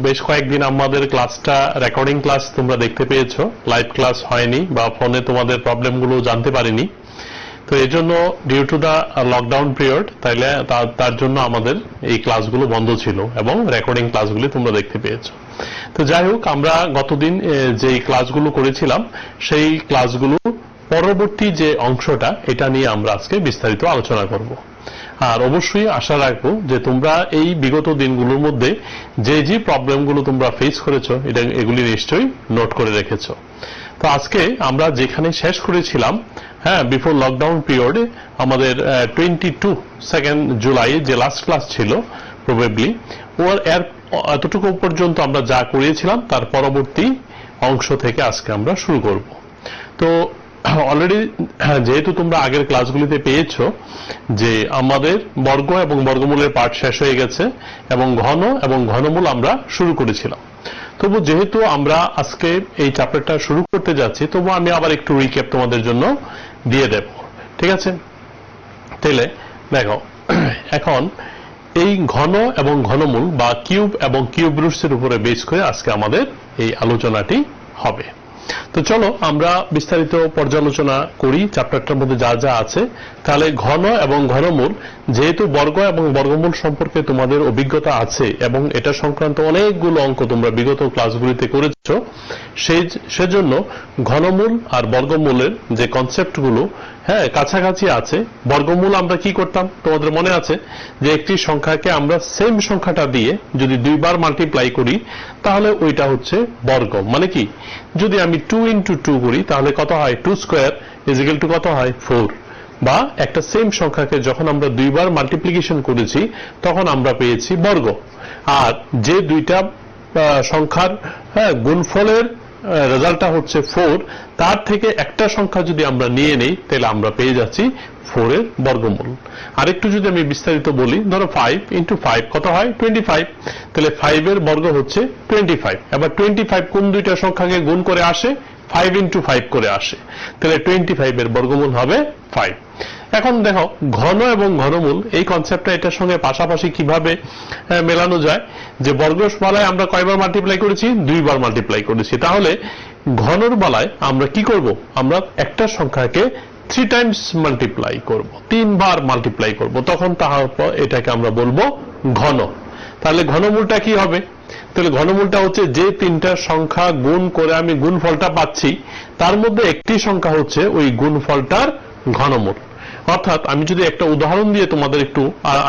বেশ কয়েকদিন আমাদের ক্লাসটা রেকর্ডিং ক্লাস তোমরা দেখতে পেয়েছো, লাইভ ক্লাস হয়নি বা ফোনে তোমাদের প্রবলেমগুলো জানতে পারিনি। তো এই জন্য due to the lockdown period তাইলে তার জন্য আমাদের এই ক্লাসগুলো বন্ধ ছিল এবং রেকর্ডিং ক্লাসগুলি তোমরা দেখতে পেয়েছো। তো যাই হোক, আমরা গতদিন যে ক্লাসগুলো করেছিলাম সেই ক্লাসগুলো পরবর্তী যে অংশটা এটা নিয়ে আমরা আজকে বিস্তারিত আলোচনা করব। আর অবশ্যই আশা রাখবো যে তোমরা এই বিগত দিনগুলোর মধ্যে যে প্রবলেমগুলো তোমরা ফেস করেছো এগুলি নিশ্চয়ই নোট করে রেখেছো। তো আজকে আমরা যেখানে শেষ করেছিলাম, বিফোর লকডাউন পিরিয়ডে আমাদের 22 জুলাই যে লাস্ট ক্লাস ছিল প্রবাবলি এর এতটুকু পর্যন্ত আমরা যা করিয়েছিলাম তার পরবর্তী অংশ থেকে আজকে আমরা শুরু করব। তো অলরেডি যেহেতু তোমরা আগের ক্লাসগুলিতে পেয়েছো যে আমাদের বর্গ এবং বর্গমূলের পার্ট শেষ হয়ে গেছে এবং ঘন এবং ঘনমূল আমরা শুরু করেছিলাম। তবু যেহেতু আমরা আজকে এই চ্যাপ্টারটা শুরু করতে যাচ্ছি, তবু আমি আবার একটু রিক্যাপ তোমাদের জন্য দিয়ে দেব, ঠিক আছে? তাহলে দেখো, এখন এই ঘন এবং ঘনমূল বা কিউব এবং কিউব রুটসের উপরে বেস করে আজকে আমাদের এই আলোচনাটি হবে। তো চলো আমরা বিস্তারিত পর্যালোচনা করি চ্যাপ্টারটার মধ্যে যা যা আছে। তাহলে ঘন এবং ঘনমূল, যেহেতু বর্গ এবং বর্গমূল সম্পর্কে তোমাদের অভিজ্ঞতা আছে এবং এটা সংক্রান্ত অনেকগুলো অঙ্ক তোমরা বিগত ক্লাসগুলিতে করেছো, সেজন্য ঘনমূল আর বর্গমূলের যে কনসেপ্টগুলো কাছাকাছি আছে। বর্গমূল আমরা কি করতাম তোমাদের মনে আছে যে একটি সংখ্যাকে আমরা সেম সংখ্যাটা দিয়ে যদি দুইবার মাল্টিপ্লাই করি তাহলে ওইটা হচ্ছে বর্গ। মানে কি, যদি আমি 2 into 2 করি তাহলে কত হয়, 2 স্কোয়ার ইজ ইকুয়াল টু কত হয়, 4। বা একটা সেম সংখ্যাকে যখন আমরা দুইবার মাল্টিপ্লিকেশন করেছি তখন আমরা পেয়েছি বর্গ। আর যে দুইটা সংখ্যার গুণফলের রেজাল্টটা হচ্ছে 4, তার থেকে একটা সংখ্যা যদি আমরা নিয়ে নেই তাহলে আমরা পেয়ে যাচ্ছি 4 এর বর্গমূল। আরেকটু যদি আমি বিস্তারিত বলি, ধরো 5 into 5 কত হয়, 25। তাহলে 5 এর বর্গ হচ্ছে 25। এবার 25 কোন দুইটা সংখ্যাকে গুণ করে আসে, 5 into 5 করে আসে। তাহলে 25 এর বর্গমূল হবে 5। এখন দেখো, ঘন এবং ঘনমূল এই কনসেপ্টটা এটার সঙ্গে পাশাপাশি কিভাবে মেলানো যায়, যে বর্গের বেলায় আমরা কয়বার মাল্টিপ্লাই করেছি, 2 বার মাল্টিপ্লাই করেছি। তাহলে ঘনর বেলায় আমরা কি করব, আমরা একটা সংখ্যাকে 3 টাইমস মাল্টিপ্লাই করব, 3 বার মাল্টিপ্লাই করব, তখন তারপর এটাকে আমরা বলবো ঘন। তাহলে ঘনমূলটা কি হবে, তাহলে ঘনমূলটা হচ্ছে যে 3টা সংখ্যা গুণ করে আমি গুণফলটা পাচ্ছি তার মধ্যে একটি সংখ্যা হচ্ছে ওই গুণফলটার ঘনমূল। অর্থাৎ আমি যদি একটা উদাহরণ দিয়ে তোমাদের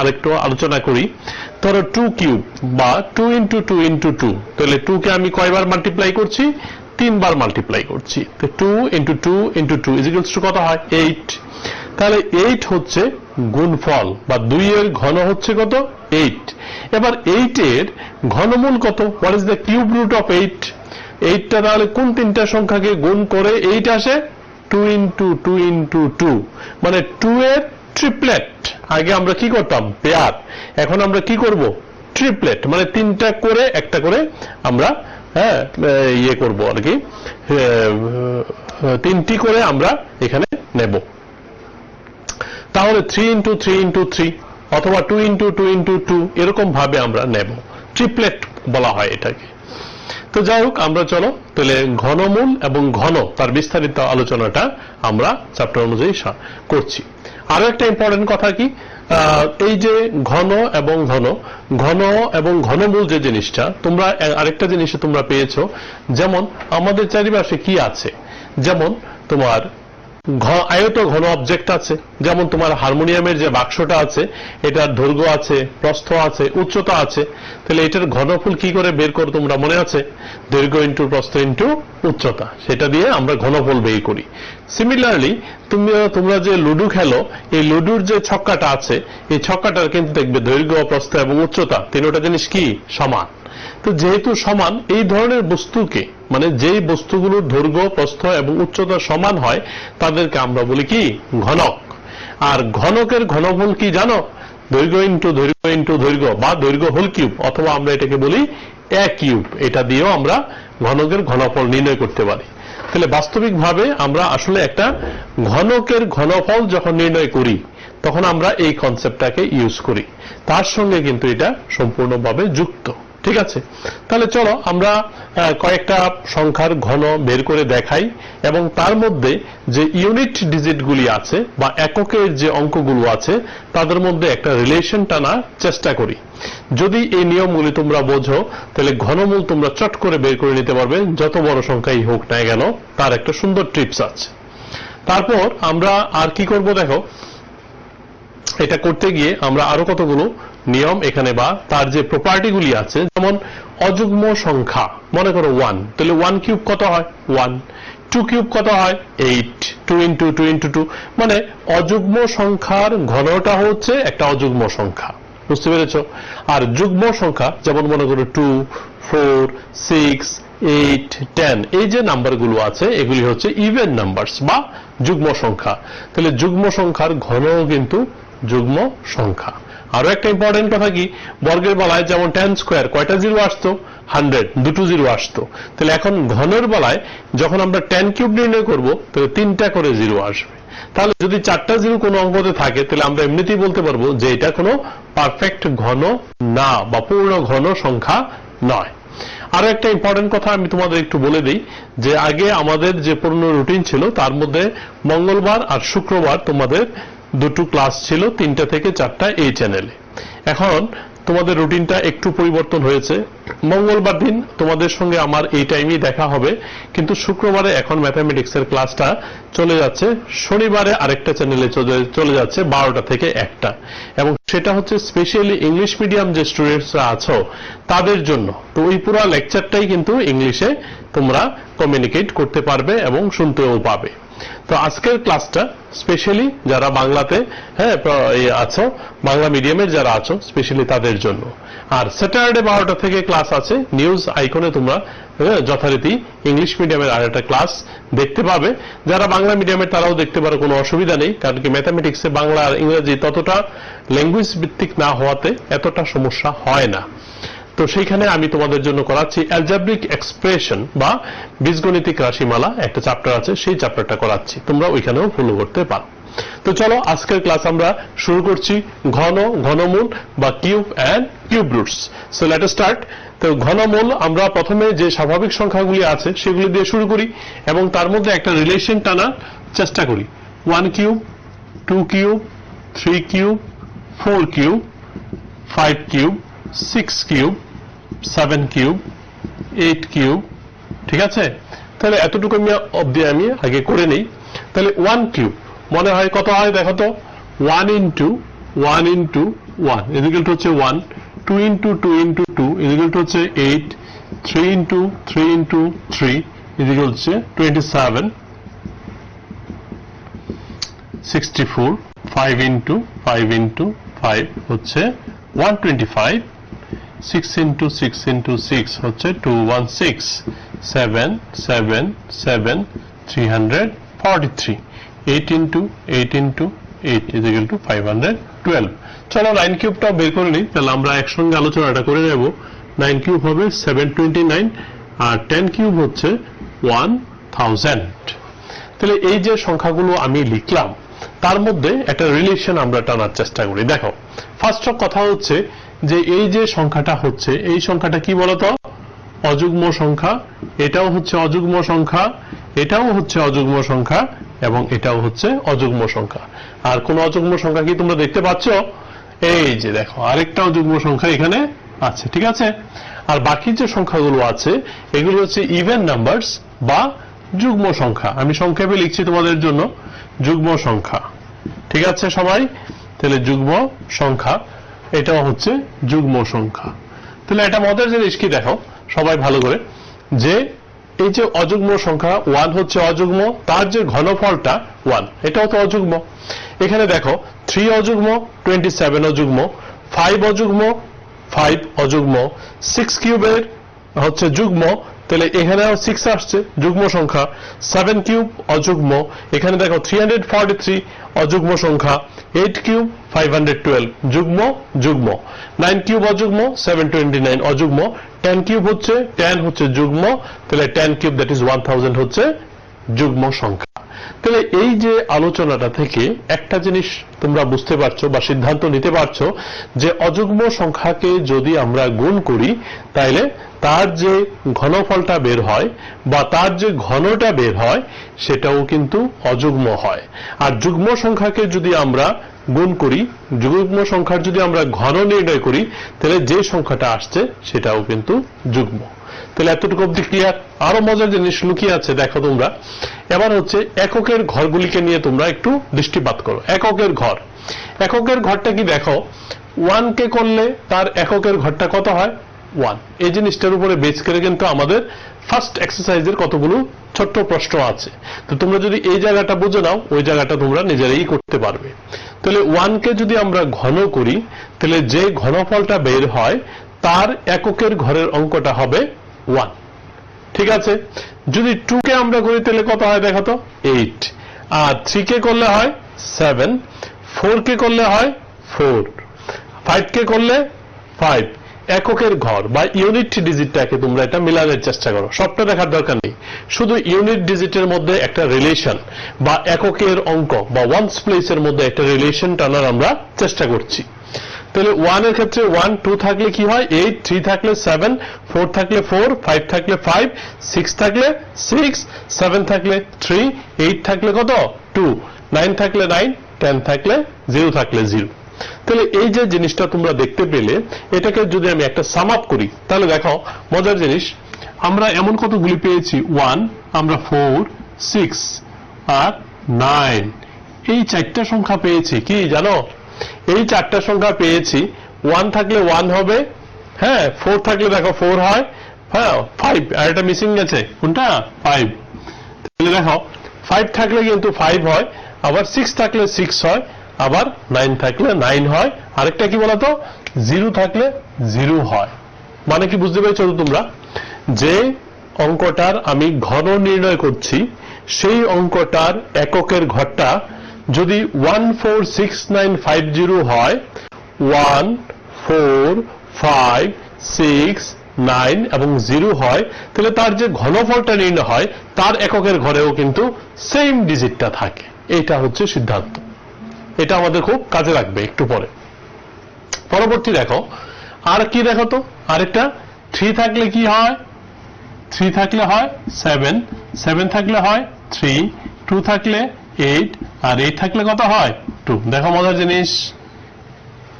আরেকটু আলোচনা করি, ধরো 2 কিউব বা 2 into 2 into 2, তাহলে 2 কে আমি কয়বার মাল্টিপ্লাই করছি, 3 বার মাল্টিপ্লাই করছি। তো 2 into 2 into 2 is equals to কত হয়, 8। তাহলে 8 হচ্ছে গুণফল বা 2 এর ঘন হচ্ছে কত, 8। এবার 8 এর ঘনমূল কত, what is the cube root of 8? 8টা তাহলে কোন 3টা সংখ্যাকে গুণ করে 8 আসে, 2 into 2 into 2, মানে 2 এর ট্রিপলেট। আগে আমরা কি করতাম, পেয়ার, এখন আমরা কি করব, ট্রিপলেট, মানে 3টা করে একটা করে আমরা ইয়ে করব আর কি, 3টি করে আমরা এখানে নেব। তাহলে 3 into 3 into 3 অথবা 2 into 2 into 2 এরকম ভাবে আমরা নেব, ট্রিপলেট বলা হয় এটাকে। তো যাই হোক, আমরা চলো তাহলে ঘনমূল এবং ঘন তার বিস্তারিত আলোচনাটা আমরা চ্যাপ্টার অনুযায়ী করছি। আরো একটা ইম্পর্টেন্ট কথা কি, এই যে ঘন এবং ঘনমূল যে জিনিসটা তোমরা আরেকটা জিনিস তোমরা পেয়েছো, যেমন আমাদের চারিপাশে কি আছে, যেমন তোমার আয়ত ঘন অবজেক্ট আছে, যেমন তোমার হারমোনিয়ামের যে বাক্সটা আছে এটার দৈর্ঘ্য আছে, প্রস্থ আছে, উচ্চতা আছে। তাহলে এটার ঘনফল কি করে বের করো তোমরা মনে আছে, দৈর্ঘ্য ইন্টু প্রস্থ ইন্টু উচ্চতা, সেটা দিয়ে আমরা ঘনফল বের করি। সিমিলারলি তোমরা যে লুডু খেলো, এই লুডুর যে ছক্কাটা আছে এই ছক্কাটার কিন্তু দেখবে দৈর্ঘ্য, প্রস্থ এবং উচ্চতা তিনটা জিনিস কি সমান। তো যেহেতু সমান, এই ধরনের বস্তুকে, মানে যেই বস্তুগুলোর দৈর্ঘ্য, প্রস্থ এবং উচ্চতা সমান হয় তাদেরকে আমরা বলি কি, ঘনক। আর ঘনকের ঘনফল কি জানো, দৈর্ঘ্য ইন্টু দৈর্ঘ্য ইন্টু দৈর্ঘ্য বা দৈর্ঘ্য হোল কিউব, অথবা আমরা এটাকে বলি এ কিউব। এটা দিয়েও আমরা ঘনকের ঘনফল নির্ণয় করতে পারি। তাহলে বাস্তবিকভাবে আমরা আসলে একটা ঘনকের ঘনফল যখন নির্ণয় করি তখন আমরা এই কনসেপ্টটাকে ইউজ করি, তার সঙ্গে কিন্তু এটা সম্পূর্ণভাবে যুক্ত। ঠিক আছে, তাহলে চলো আমরা কয়েকটা সংখ্যার ঘন বের করে দেখাই এবং তার মধ্যে যে ইউনিট ডিজিটগুলি আছে বা এককের যে অঙ্কগুলো আছে তাদের মধ্যে একটা রিলেশন টানার চেষ্টা করি। যদি এই নিয়মগুলি তোমরা বোঝো তাহলে ঘনমূল তোমরা চট করে বের করে নিতে পারবে, যত বড় সংখ্যাই হোক না কেন, তার একটা সুন্দর টিপস আছে। তারপর আমরা আর কি করব দেখো, এটা করতে গিয়ে আমরা আরো কতগুলো নিয়ম এখানে বা তার যে প্রপার্টিগুলি আছে, যেমন অযুগ্ম সংখ্যা, মনে করো 1, তাহলে 1 কিউব কত হয় 1, 2 কিউব কত হয় 8, 2 ইন্টু 2 ইন্টু 2, মানে অযুগ্ম সংখ্যার ঘনটা হচ্ছে একটা অযুগ্ম সংখ্যা, বুঝতে পেরেছো? আর যুগ্ম সংখ্যা যেমন মনে করো 2, 4, 6, 8, 10, এই যে নাম্বারগুলো আছে এগুলি হচ্ছে ইভেন নাম্বারস বা যুগ্ম সংখ্যা। তাহলে যুগ্ম সংখ্যার ঘনও কিন্তু যুগ্ম সংখ্যা। আরো একটা ইম্পর্টেন্ট কথা কি, বর্গের বেলায় যেমন 10 স্কয়ার কয়টা জিরো আসতো 100, দুটো জিরো আসতো। তাহলে এখন ঘনের বেলায় যখন আমরা 10 কিউব নির্ণয় করব তাহলে 3টা করে জিরো আসবে। তাহলে যদি 4টা জিরো কোনো অঙ্কতে থাকে তাহলে আমরা এমনিতেই বলতে পারবো যে এটা কোনো পারফেক্ট ঘন না বা পূর্ণ ঘন সংখ্যা নয়। আরো একটা ইম্পর্টেন্ট কথা আমি তোমাদের একটু বলে দিই, যে আগে আমাদের যে পূর্ণ রুটিন ছিল তার মধ্যে মঙ্গলবার আর শুক্রবার তোমাদের দুটো ক্লাস ছিল, 3টা থেকে 4টা এই চ্যানেলে। এখন তোমাদের রুটিনটা একটু পরিবর্তন হয়েছে, মঙ্গলবার দিন তোমাদের সঙ্গে আমার এই টাইমেই দেখা হবে, কিন্তু শুক্রবারে এখন ম্যাথামেটিক্সের ক্লাসটা চলে যাচ্ছে শনিবারে আরেকটা চ্যানেলে চলে যাচ্ছে 12টা থেকে 1টা, এবং সেটা হচ্ছে স্পেশালি ইংলিশ মিডিয়াম যে স্টুডেন্টসরা আছো তাদের জন্য। তো ওই পুরো লেকচারটাই কিন্তু ইংলিশে তোমরা কমিউনিকেট করতে পারবে এবং শুনতেও পাবে। তো আজকের ক্লাসটা স্পেশালি যারা বাংলাতে আছো, বাংলা মিডিয়ামের যারা আছো স্পেশালি তাদের জন্য। আর স্যাটারডে 12টা থেকে ক্লাস আছে, নিউজ আইকনে তোমরা যথারীতি ইংলিশ মিডিয়ামের আর একটা ক্লাস দেখতে পাবে। যারা বাংলা মিডিয়ামের তারাও দেখতে পারো, কোনো অসুবিধা নেই, কারণ কি ম্যাথামেটিক্সে বাংলা আর ইংরেজি ততটা ল্যাঙ্গুয়েজ ভিত্তিক না হওয়াতে এতটা সমস্যা হয় না। তো সেইখানে আমি তোমাদের জন্য করাচ্ছি অ্যালজেব্রিক এক্সপ্রেশন বা বীজগণিতিক রাশিমালা, একটা চ্যাপ্টার আছে, সেই চ্যাপ্টারটা করাচ্ছি, তোমরা ওইখানেও ফলো করতে পারো। তো চলো আজকের ক্লাস আমরা শুরু করছি ঘন, ঘনমূল বা cube and cube roots. So let us start. তো ঘনমূল আমরা প্রথমে যে স্বাভাবিক সংখ্যাগুলি আছে সেগুলি দিয়ে শুরু করি এবং তার মধ্যে একটা রিলেশন টানার চেষ্টা করি। 1 cube, 2 cube, 3 cube, 4 cube, 5 cube, 6 cube, 7 cube, 8 cube, ঠিক আছে? তাহলে এতটুকু অবধি আমি আগে করে নেই। তাহলে 1 কিউব মনে হয় কত হয় দেখো তো, 1 ইন্টু 1 ইন্টু 1 ইকুয়াল টু হচ্ছে 1, 2 ইন্টু 2 ইন্টু 2 ইকুয়াল টু হচ্ছে 8, 3 ইন্টু 3 ইন্টু 3 ইকুয়াল হচ্ছে 27, 64, 5 ইন্টু 5 ইন্টু 5 হচ্ছে 125, 6 ইন্টু 6 ইন্টু 6 হচ্ছে 216, 7, 7, 7, 343, 8 into 8 into 8 is equal to 512। চলো 9 কিউবটা বের করে নিই, তাহলে আমরা একসঙ্গে আলোচনাটা করে নেব। 9 কিউব হবে 729 আর 10 কিউব হচ্ছে 1000। তাহলে এই যে সংখ্যাগুলো আমি লিখলাম তার মধ্যে একটা রিলেশন আমরা টানার চেষ্টা করি। দেখো ফার্স্ট কথা হচ্ছে যে এই যে সংখ্যাটা হচ্ছে, এই সংখ্যাটা কি বলতো, অযুগ্ম সংখ্যা, এটাও হচ্ছে অযুগ্ম সংখ্যা, এটাও হচ্ছে অযুগ্ম সংখ্যা এবং এটাও হচ্ছে অযুগ্ম সংখ্যা। আর কোন অযুগ্ম সংখ্যা কি তোমরা দেখতে পাচ্ছ? এই যে দেখো আরেকটা অযুগ্ম সংখ্যা এখানে আছে, ঠিক আছে? আর বাকি যে সংখ্যাগুলো আছে এগুলো হচ্ছে ইভেন নাম্বারস বা যুগ্ম সংখ্যা। আমি সংক্ষেপে লিখছি তোমাদের জন্য যুগ্ম সংখ্যা, ঠিক আছে সবাই? তাহলে যুগ্ম সংখ্যা, এটাও হচ্ছে যুগ্ম সংখ্যা। তাহলে এটা মজার জিনিস কি দেখো সবাই ভালো করে, যে এই যে অযুগ্ম সংখ্যা 1 হচ্ছে অযুগ্ম, তার যে ঘনফলটা 1 এটাও তো অযুগ্ম। এখানে দেখো 3 অযুগ্ম, 27 অযুগ্ম, 5 অযুগ্ম, 5 অযুগ্ম, 6 কিউবের হচ্ছে যুগ্ম, তাহলে এখানেও 6 আসছে যুগ্ম সংখ্যা, 7 কিউব অযুগ্ম, এখানে দেখো 343 অযুগ্ম সংখ্যা, 8 কিউব 512 যুগ্ম যুগ্ম, 9 কিউব অযুগ্ম, 729 অযুগ্ম, 10 কিউব হচ্ছে 10 হচ্ছে যুগ্ম, তাহলে 10 কিউব দ্যাট ইজ 1000 হচ্ছে যুগ্ম সংখ্যা। তাহলে এই যে আলোচনাটা থেকে একটা জিনিস তোমরা বুঝতে পারছো বা সিদ্ধান্ত নিতে পারছো যে অযুগ্ম সংখ্যাকে যদি আমরা গুণ করি তাহলে তার যে ঘনফলটা বের হয় বা তার যে ঘনটা বের হয় সেটাও কিন্তু অযুগ্ম হয়। আর যুগ্ম সংখ্যাকে যদি আমরা গুণ করি, যুগ্ম সংখ্যার যদি আমরা ঘন নির্ণয় করি তাহলে যে সংখ্যাটা আসছে সেটাও কিন্তু যুগ্ম। তাহলে এতটুকু অবধি ক্লিয়ার? আরো মজার জিনিস লুকিয়ে আছে দেখো তোমরা। এবার হচ্ছে এককের ঘরগুলিকে নিয়ে তোমরা একটু দৃষ্টিপাত করো। এককের ঘর, এককের ঘরটা কি দেখো, 1 কে করলে তার এককের ঘরটা কত হয়? 1। এই জিনিসটার উপরে বেস করে কিন্তু আমাদের ফার্স্ট এক্সারসাইজের কতগুলো ছোট্ট প্রশ্ন আছে। তো তোমরা যদি এই জায়গাটা বুঝে নাও ওই জায়গাটা তোমরা নিজেরাই করতে পারবে। তাহলে 1 কে যদি আমরা ঘন করি তাহলে যে ঘনফলটা বের হয় তার এককের ঘরের অঙ্কটা হবে 1। ঠিক আছে? যদি 2 কে আমরা করি তাহলে কত হয় দেখো তো? 8। আর 3 কে করলে হয় 7, 4 কে করলে হয় 4, 5 কে করলে 5। এককের ঘর বা ইউনিট ডিজিটটাকে তোমরা এটা মিলানোর চেষ্টা করো, সবটা দেখার দরকার নেই, শুধু ইউনিট ডিজিটের মধ্যে একটা রিলেশন বা এককের অঙ্ক বা ওয়ান্স প্লেসের মধ্যে একটা রিলেশন টানার আমরা চেষ্টা করছি। তাহলে 1 এর ক্ষেত্রে 1, 2 থাকলে কি হয় 8, 3 থাকলে 7, 4 থাকলে 4, 5 থাকলে 5, 6 থাকলে 6, 7 থাকলে 3, 8 থাকলে কত 2, 9 থাকলে 9, 10 থাকলে 0 থাকলে 0। তাহলে এই যে জিনিসটা তোমরা দেখতে পেলে এটাকে যদি আমি একটা সাম আপ করি তাহলে দেখো মজার জিনিস, আমরা এমন কতগুলি পেয়েছি 1, আমরা 4, 6 আর 9, এই 4টা সংখ্যা পেয়েছি। কি জানো, এই 4টা সংখ্যা পেয়েছি। 1 থাকলে 1 হবে, হ্যাঁ, 4 থাকলে দেখো 4 হয়, হ্যাঁ, 5 আর এটা মিসিং গেছে কোনটা 5। তাহলে দেখো 5 থাকলে কিন্তু 5 হয়, আবার 6 থাকলে 6 হয়, আবার 9 থাকলে 9 হয়, আরেকটা কি বলতো 0 থাকলে 0 হয়। মানে কি বুঝতে পেরেছো তোমরা? যে অঙ্কটার আমি ঘন নির্ণয় করছি সেই অঙ্কটার এককের ঘরটা যদি 146950 হয়, 1, 4, 5, 6, 9 এবং 0 হয়, তাহলে তার যে ঘনফলটা নির্ণয় হয় তার এককের ঘরেও কিন্তু সেম ডিজিটটা থাকে। এটা হচ্ছে সিদ্ধান্ত। এটা আমাদের খুব কাজে লাগবে একটু পরে। পরবর্তী দেখো আর কি দেখো তো, আরেকটা 3 থাকলে কি হয়, 3 থাকলে হয় 7, 7 থাকলে হয় 3, 2 থাকলে 8 আর 8 থাকলে কত হয় 2। দেখো মজার জিনিস,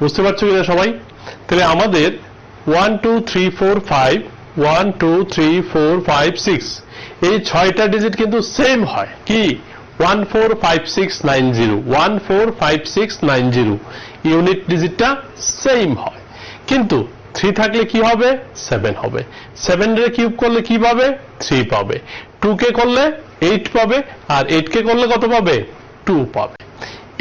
বুঝতে পারছো কিনা সবাই? তাহলে আমাদের 1, 2, 3, 4, 5, 1, 2, 3, 4, 5, 6 এই 6টা ডিজিট কিন্তু সেম হয়। কি 145690, 145690 ইউনিট ডিজিটটা সেম হয়। কিন্তু 3 থাকলে কি হবে 7 হবে, 7 রে কিউব করলে কি পাবে 3 পাবে, 2 কে করলে 8 পাবে, আর 8 কে করলে কত পাবে 2 পাবে।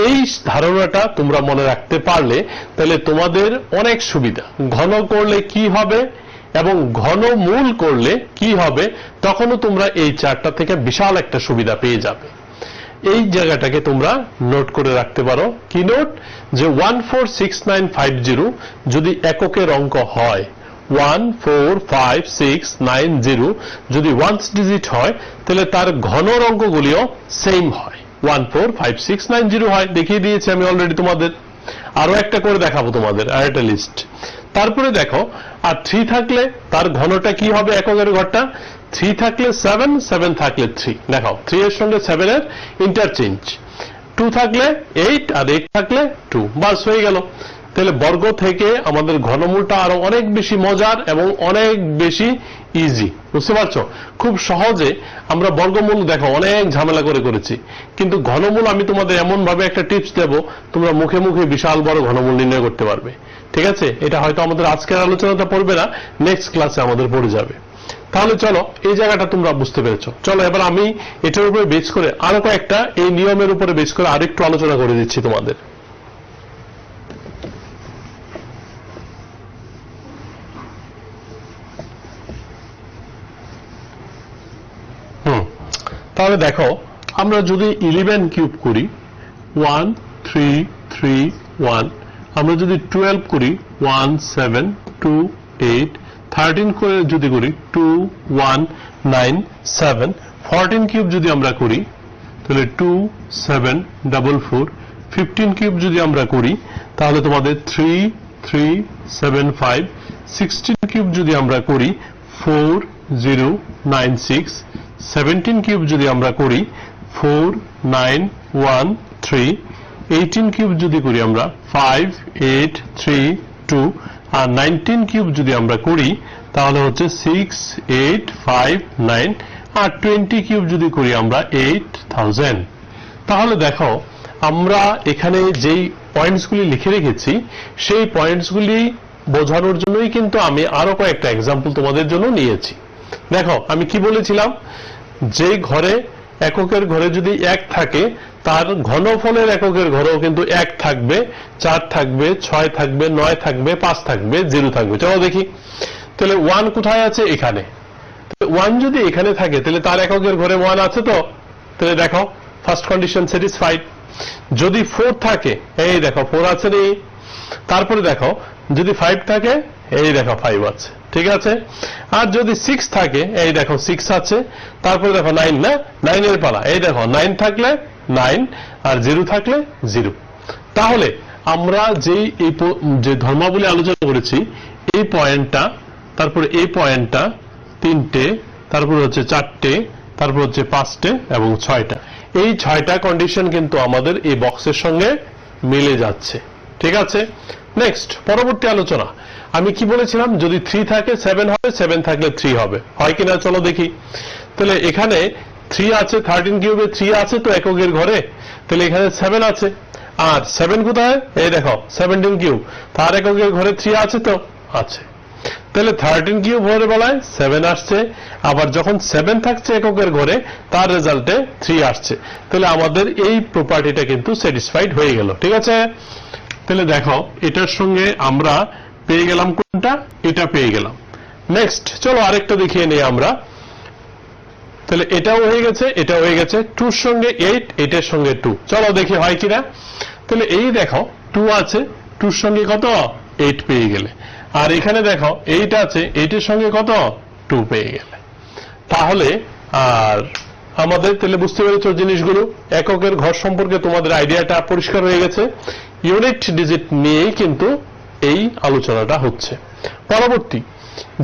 এই ধারণাটা তোমরা মনে রাখতে পারলে তাহলে তোমাদের অনেক সুবিধা। ঘন করলে কি হবে এবং ঘনমূল করলে কি হবে তখনও তোমরা এই চারটা থেকে বিশাল একটা সুবিধা পেয়ে যাবে। এই জায়গাটাকে তোমরা নোট করে রাখতে পারো। কি নোট? যে 146950 যদি এককের অঙ্ক হয়, 145690 যদি ওয়ান্স ডিজিট হয় তাহলে তার ঘনর অঙ্কগুলিও সেম হয়, 145690 হয়। দেখিয়ে দিয়েছি আমি অলরেডি তোমাদের, আরো একটা করে দেখাবো তোমাদের, আর একটা লিস্ট। তারপরে দেখো আর 3 থাকলে তার ঘনটা কি হবে এককের ঘরটা, 3 থাকলে 7, 7 থাকলে 3। দেখাও 3 এর সঙ্গে 7 এর ইন্টারচেঞ্জ, 2 থাকলে 8 আর 8 থাকলে 2, বাস হয়ে গেল। তাহলে বর্গ থেকে আমাদের ঘনমূলটা আরো অনেক বেশি মজার এবং অনেক বেশি ইজি। বুঝতে পারছো? খুব সহজে আমরা বর্গমূল দেখো অনেক ঝামেলা করে করেছি, কিন্তু ঘনমূল আমি তোমাদের এমন ভাবে একটা টিপস দেব তোমরা মুখে মুখে বিশাল বড় ঘনমূল নির্ণয় করতে পারবে। ঠিক আছে? এটা হয়তো আমাদের আজকের আলোচনাটা পড়বে না, নেক্সট ক্লাসে আমাদের পড়ে যাবে। তাহলে চলো এই জায়গাটা তোমরা বুঝতে পেরেছো। চলো এবার আমি এটার উপরে বেস করে আরো কয়েকটা এই নিয়মের উপরে বেস করে আরেকটু আলোচনা করে দিচ্ছি তোমাদের। তাহলে দেখো আমরা যদি 11 কিউব করি 1 3 3 1, আমরা যদি 12 করি 1 7 2 8, 13 করে যদি করি 2 1 9 7, 14 কিউব যদি আমরা করি তাহলে 2 7 4 4 15 কিউব যদি আমরা করি তাহলে তোমাদের 3 3 7 5 16 কিউব যদি আমরা করি 4 0 9 6 17 কিউব যদি আমরা করি 4 9 1 3 18 কিউব যদি করি আমরা 5 8 3 2 আর 19 কিউব যদি আমরা করি তাহলে হচ্ছে 6 8 5 9 আর 20 কিউব যদি করি আমরা 8000। তাহলে দেখো আমরা এখানে যেই পয়েন্টসগুলি লিখে রেখেছি সেই পয়েন্টসগুলি বোঝানোর জন্যই কিন্তু আমি আরো কয়েকটা एग्जांपल তোমাদের জন্য নিয়েছি। দেখো আমি কি বলেছিলাম, যে ঘরে এককের ঘরে যদি 1 থাকে তার ঘনফলের এককের ঘরেও কিন্তু 1 থাকবে, 4 থাকবে, 6 থাকবে, 9 থাকবে, 5 থাকবে, 0 থাকবে। চলো দেখি, তাহলে 1 কোথায় আছে? এখানে। 1 যদি এখানে থাকে তাহলে তার এককের ঘরে 1 আছে তো, তাহলে দেখো ফার্স্ট কন্ডিশন স্যাটিসফাইড। যদি 4 থাকে, এই দেখো 4 আছে নি, তারপরে দেখো যদি 5 থাকে, এই দেখো 5 আছে, ঠিক আছে। আর যদি 6 থাকে, এই দেখো 6 আছে, তারপরে দেখো 9 না, 9 এর পালা, এই দেখো 9 থাকলে 9 আর 0 থাকলে 0। তাহলে আমরা যে ধর্মাবলী আলোচনা করেছি, এই পয়েন্টটা, তারপরে এই পয়েন্টটা, 3টে, তারপরে হচ্ছে 4টে, তারপর হচ্ছে 5টে এবং 6টা, এই 6টা কন্ডিশন কিন্তু আমাদের এই বক্সের সঙ্গে মিলে যাচ্ছে, ঠিক আছে। নেক্সট পরবর্তী আলোচনা, আমি কি বলেছিলাম, যদি 3 থাকে 7 হবে, 7 থাকলে 3 হবে, হয় কিনা চলো দেখি। তাহলে এখানে 3 আছে, 13 কিউবে 3 আছে তো এককের ঘরে, তাহলে এখানে 7 আছে। আর 7 কোথায়? এই দেখো 17 কিউব, তার এককের ঘরে 3 আছে তো, আছে। তাহলে 13 কিউব হওয়ার বেলায় 7 আসছে, আবার যখন 7 থাকছে এককের ঘরে তার রেজাল্টে 3 আসছে, তাহলে আমাদের এই প্রপার্টিটা কিন্তু স্যাটিসফাইড হয়ে গেল, ঠিক আছে। তাহলে দেখো এটার সঙ্গে আমরা পেয়ে গেলাম কোনটা, এটা পেয়ে গেলাম। নেক্সট চলো আরেকটা দেখিয়ে নেই আমরা। তাহলে এটাও হয়ে গেছে, এটাও হয়ে গেছে, 2 এর সঙ্গে 8, 8 এর সঙ্গে 2, চলো দেখি হয় কিনা। তাহলে এই দেখো 2 আছে, 2 এর সঙ্গে কত? 8 পেয়ে গেলে। আর এখানে দেখো 8 আছে, 8 এর সঙ্গে কত? 2 পেয়ে গেলে। তাহলে আর আমাদের তাহলে বুঝতে পেরেছো জিনিসগুলো, এককের ঘর সম্পর্কে তোমাদের আইডিয়াটা পরিষ্কার হয়ে গেছে। ইউনিট ডিজিট নিয়েই কিন্তু এই আলোচনাটা হচ্ছে। পরবর্তী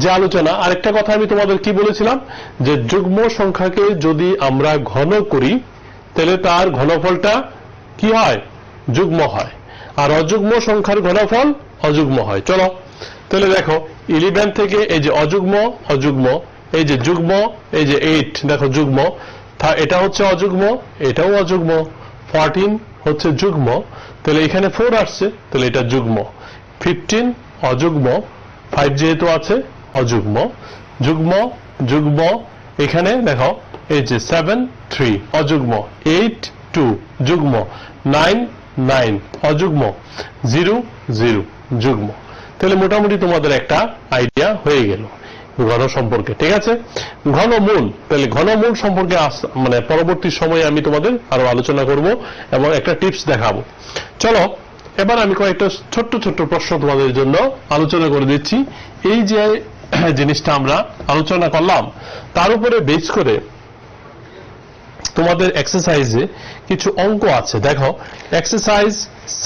যে আলোচনা, আরেকটা কথা আমি তোমাদের কি বলেছিলাম, যে যুগ্ম সংখ্যাকে যদি আমরা ঘন করি তাহলে তার ঘনফলটা কি হয়? যুগ্ম হয়। আর অযুগ্ম সংখ্যার ঘনফল অযুগ্ম হয়। চলো তাহলে দেখো 11 থেকে এই যে অযুগ্ম, অযুগ্ম, এই যে যুগ্ম, এই যে 8 দেখো যুগ্ম, এটা হচ্ছে অযুগ্ম, এটাও অযুগ্ম, 14 হচ্ছে যুগ্ম, তাহলে এখানে 4 আসছে, তাহলে এটা যুগ্ম, 15 অযুগ্ম, 5 যেহেতু আছে অযুগ্ম, যুগ্ম যুগ্ম, এখানে দেখো এই যে 7 3 অযুগ্ম, 8 2 যুগ্ম, 9 9 অযুগ্ম, 0 0 যুগ্ম। তাহলে মোটামুটি তোমাদের একটা আইডিয়া হয়ে গেল ঘন সম্পর্কে, ঠিক আছে। ঘনমূল, তাহলে ঘনমূল সম্পর্কে মানে পরবর্তী সময়ে আমি তোমাদের আরো আলোচনা করব এবং একটা টিপস দেখাবো। চলো এবার আমি কয়েকটা ছোট্ট ছোট্ট প্রশ্ন তোমাদের জন্য আলোচনা করে দিচ্ছি। এই যে জিনিসটা আমরা আলোচনা করলাম তার উপরে বেস করে তোমাদের এক্সারসাইজে কিছু অঙ্ক আছে। দেখো এক্সারসাইজ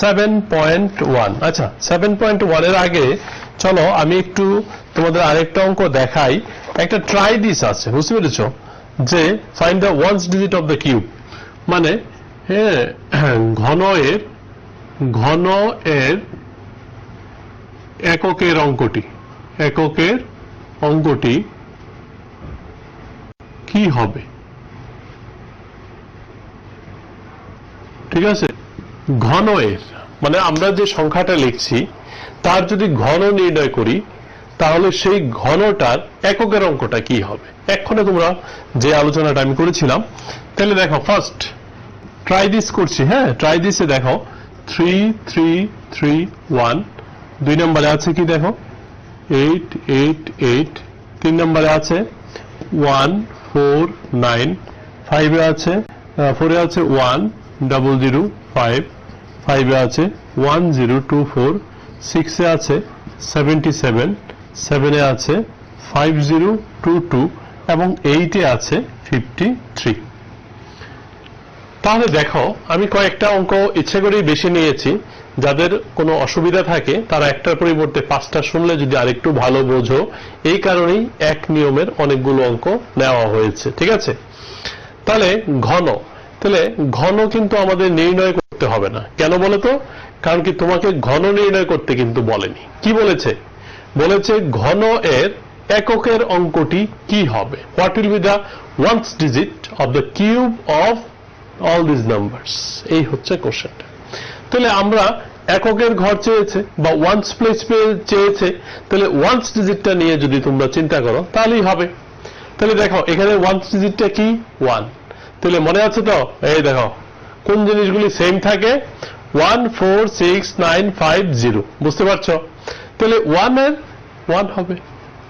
7.1। আচ্ছা 7.1 এর আগে চলো আমি একটু তোমাদের আরেকটা অঙ্ক দেখাই। একটা ট্রাই দিস আছে, বুঝতে পেরেছো, যে find the ones digit of the cube, মানে ঘন এর এককের অঙ্কটি কি হবে, ঠিক আছে। ঘন এর মানে আমরা যে সংখ্যাটা লিখছি তার যদি ঘন নির্ণয় করি তাহলে সেই ঘনটার এককের অঙ্কটা কি হবে। এক্ষণে তোমরা যে আলোচনাটা আমি করেছিলাম, তাহলে দেখো ফার্স্ট ট্রাই দিস করছি। হ্যাঁ ট্রাই দিসে দেখো 3 3 3 1, 2 নম্বরে আছে কি দেখো 8 8 8, 3 নম্বরে আছে 1 4 9, 5 এ আছে 4 এ আছে 1 0 0 5, 5 এ আছে 1 0 2 4, 6 এ আছে 77, 7 এ আছে 5 0 2 2 এবং 8 এ আছে 53। তাহলে দেখো আমি কয়েকটা অঙ্ক ইচ্ছে করেই বেশি নিয়েছি, যাদের কোনো অসুবিধা থাকে তারা একটার পরিবর্তে 5টা শুনলে যদি আরেকটু ভালো বোঝো, এই কারণেই এক নিয়মের অনেকগুলো অঙ্ক নেওয়া হয়েছে। ঠিক আছে, তাহলে তাহলে ঘন কিন্তু আমাদের নির্ণয় করতে হবে না। কেন বলো তো? কারণ কি তোমাকে ঘন নির্ণয় করতে কিন্তু বলেনি। কি বলেছে? বলেছে ঘন এর এককের অঙ্কটি কি হবে, what will be the ones digit of the cube of all this numbers. এই হচ্ছে কোশ্চেনটা। তাহলে আমরা এককের ঘর চেয়েছে বা ওয়ান্স প্লেস চেয়েছে, তাহলে ওয়ান্স ডিজিটটা নিয়ে যদি তোমরা চিন্তা করো তাহলেই হবে। তাহলে দেখো এখানে ওয়ান্স ডিজিটটা কি 1, তাহলে মনে আছে তো? এই দেখো কোন জিনিসগুলি সেম থাকে, 1 4 6 9 5 0, বুঝতে পারছো? তাহলে 1 এর 1 হবে।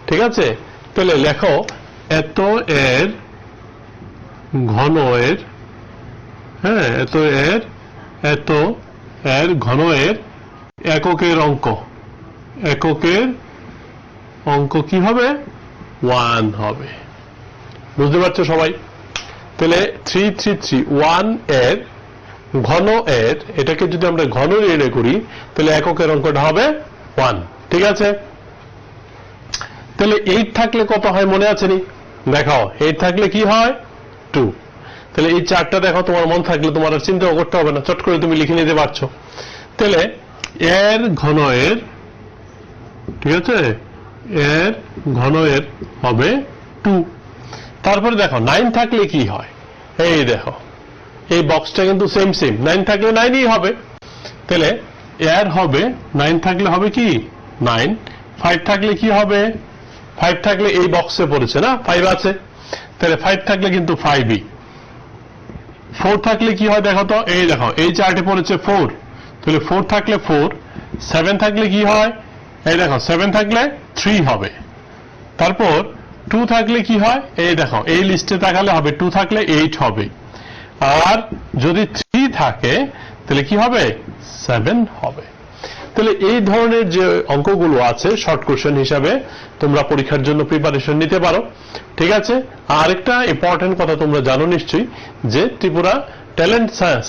ঠিক আছে, তাহলে লেখো এত এর ঘন এর, হ্যাঁ এত এর ঘন এর এককের অঙ্ক কি হবে? 1 হবে। বুঝতে পারছো সবাই? তাহলে 3 3 3 1 এর ঘন এর, এটাকে যদি আমরা ঘন নির্ণয় করি তাহলে এককের অঙ্কটা হবে 1। ঠিক আছে, তাহলে 8 থাকলে কত হয় মনে আছে নি? দেখাও 8 থাকলে কি হয়? 2। তাহলে এই চারটা দেখো, তোমার মন থাকলে তোমার আর চিন্তা করতে হবে না, চট করে তুমি লিখে নিতে পারছো। তাহলে এর ঘন এর, ঠিক আছে, এর ঘন এর হবে 2। তারপরে দেখো 9 থাকলে কি হয়? এই দেখো এই বক্সটা কিন্তু সেম 9 থাকলে 9ই হবে। তাহলে এর হবে 9 থাকলে হবে কি 9। 5 থাকলে কি হবে? 5 থাকলে এই বক্সে পড়েছে না, 5 আছে, তাহলে 5 থাকলে কিন্তু 5ই। 4 থাকলে কি হয় দেখো তো? এই দেখো এই চার্টে পড়েছে 4, তাহলে 4 থাকলে 4। 7 থাকলে কি হয়? এই দেখো 7 থাকলে 3 হবে। তারপর 2 থাকলে কি হয়? এই দেখো এই লিস্টে তাকালে হবে 2 থাকলে 8 হবে। আর যদি 3 থাকে তাহলে কি হবে? 7 হবে। তাহলে এই ধরনের যে অঙ্কগুলো আছে শর্ট কোশ্চেন হিসাবে তোমরা পরীক্ষার জন্য প্রিপারেশন নিতে পারো। ঠিক আছে, আরেকটা ইম্পর্টেন্ট কথা তোমরা জানো নিশ্চয়ই যে ত্রিপুরা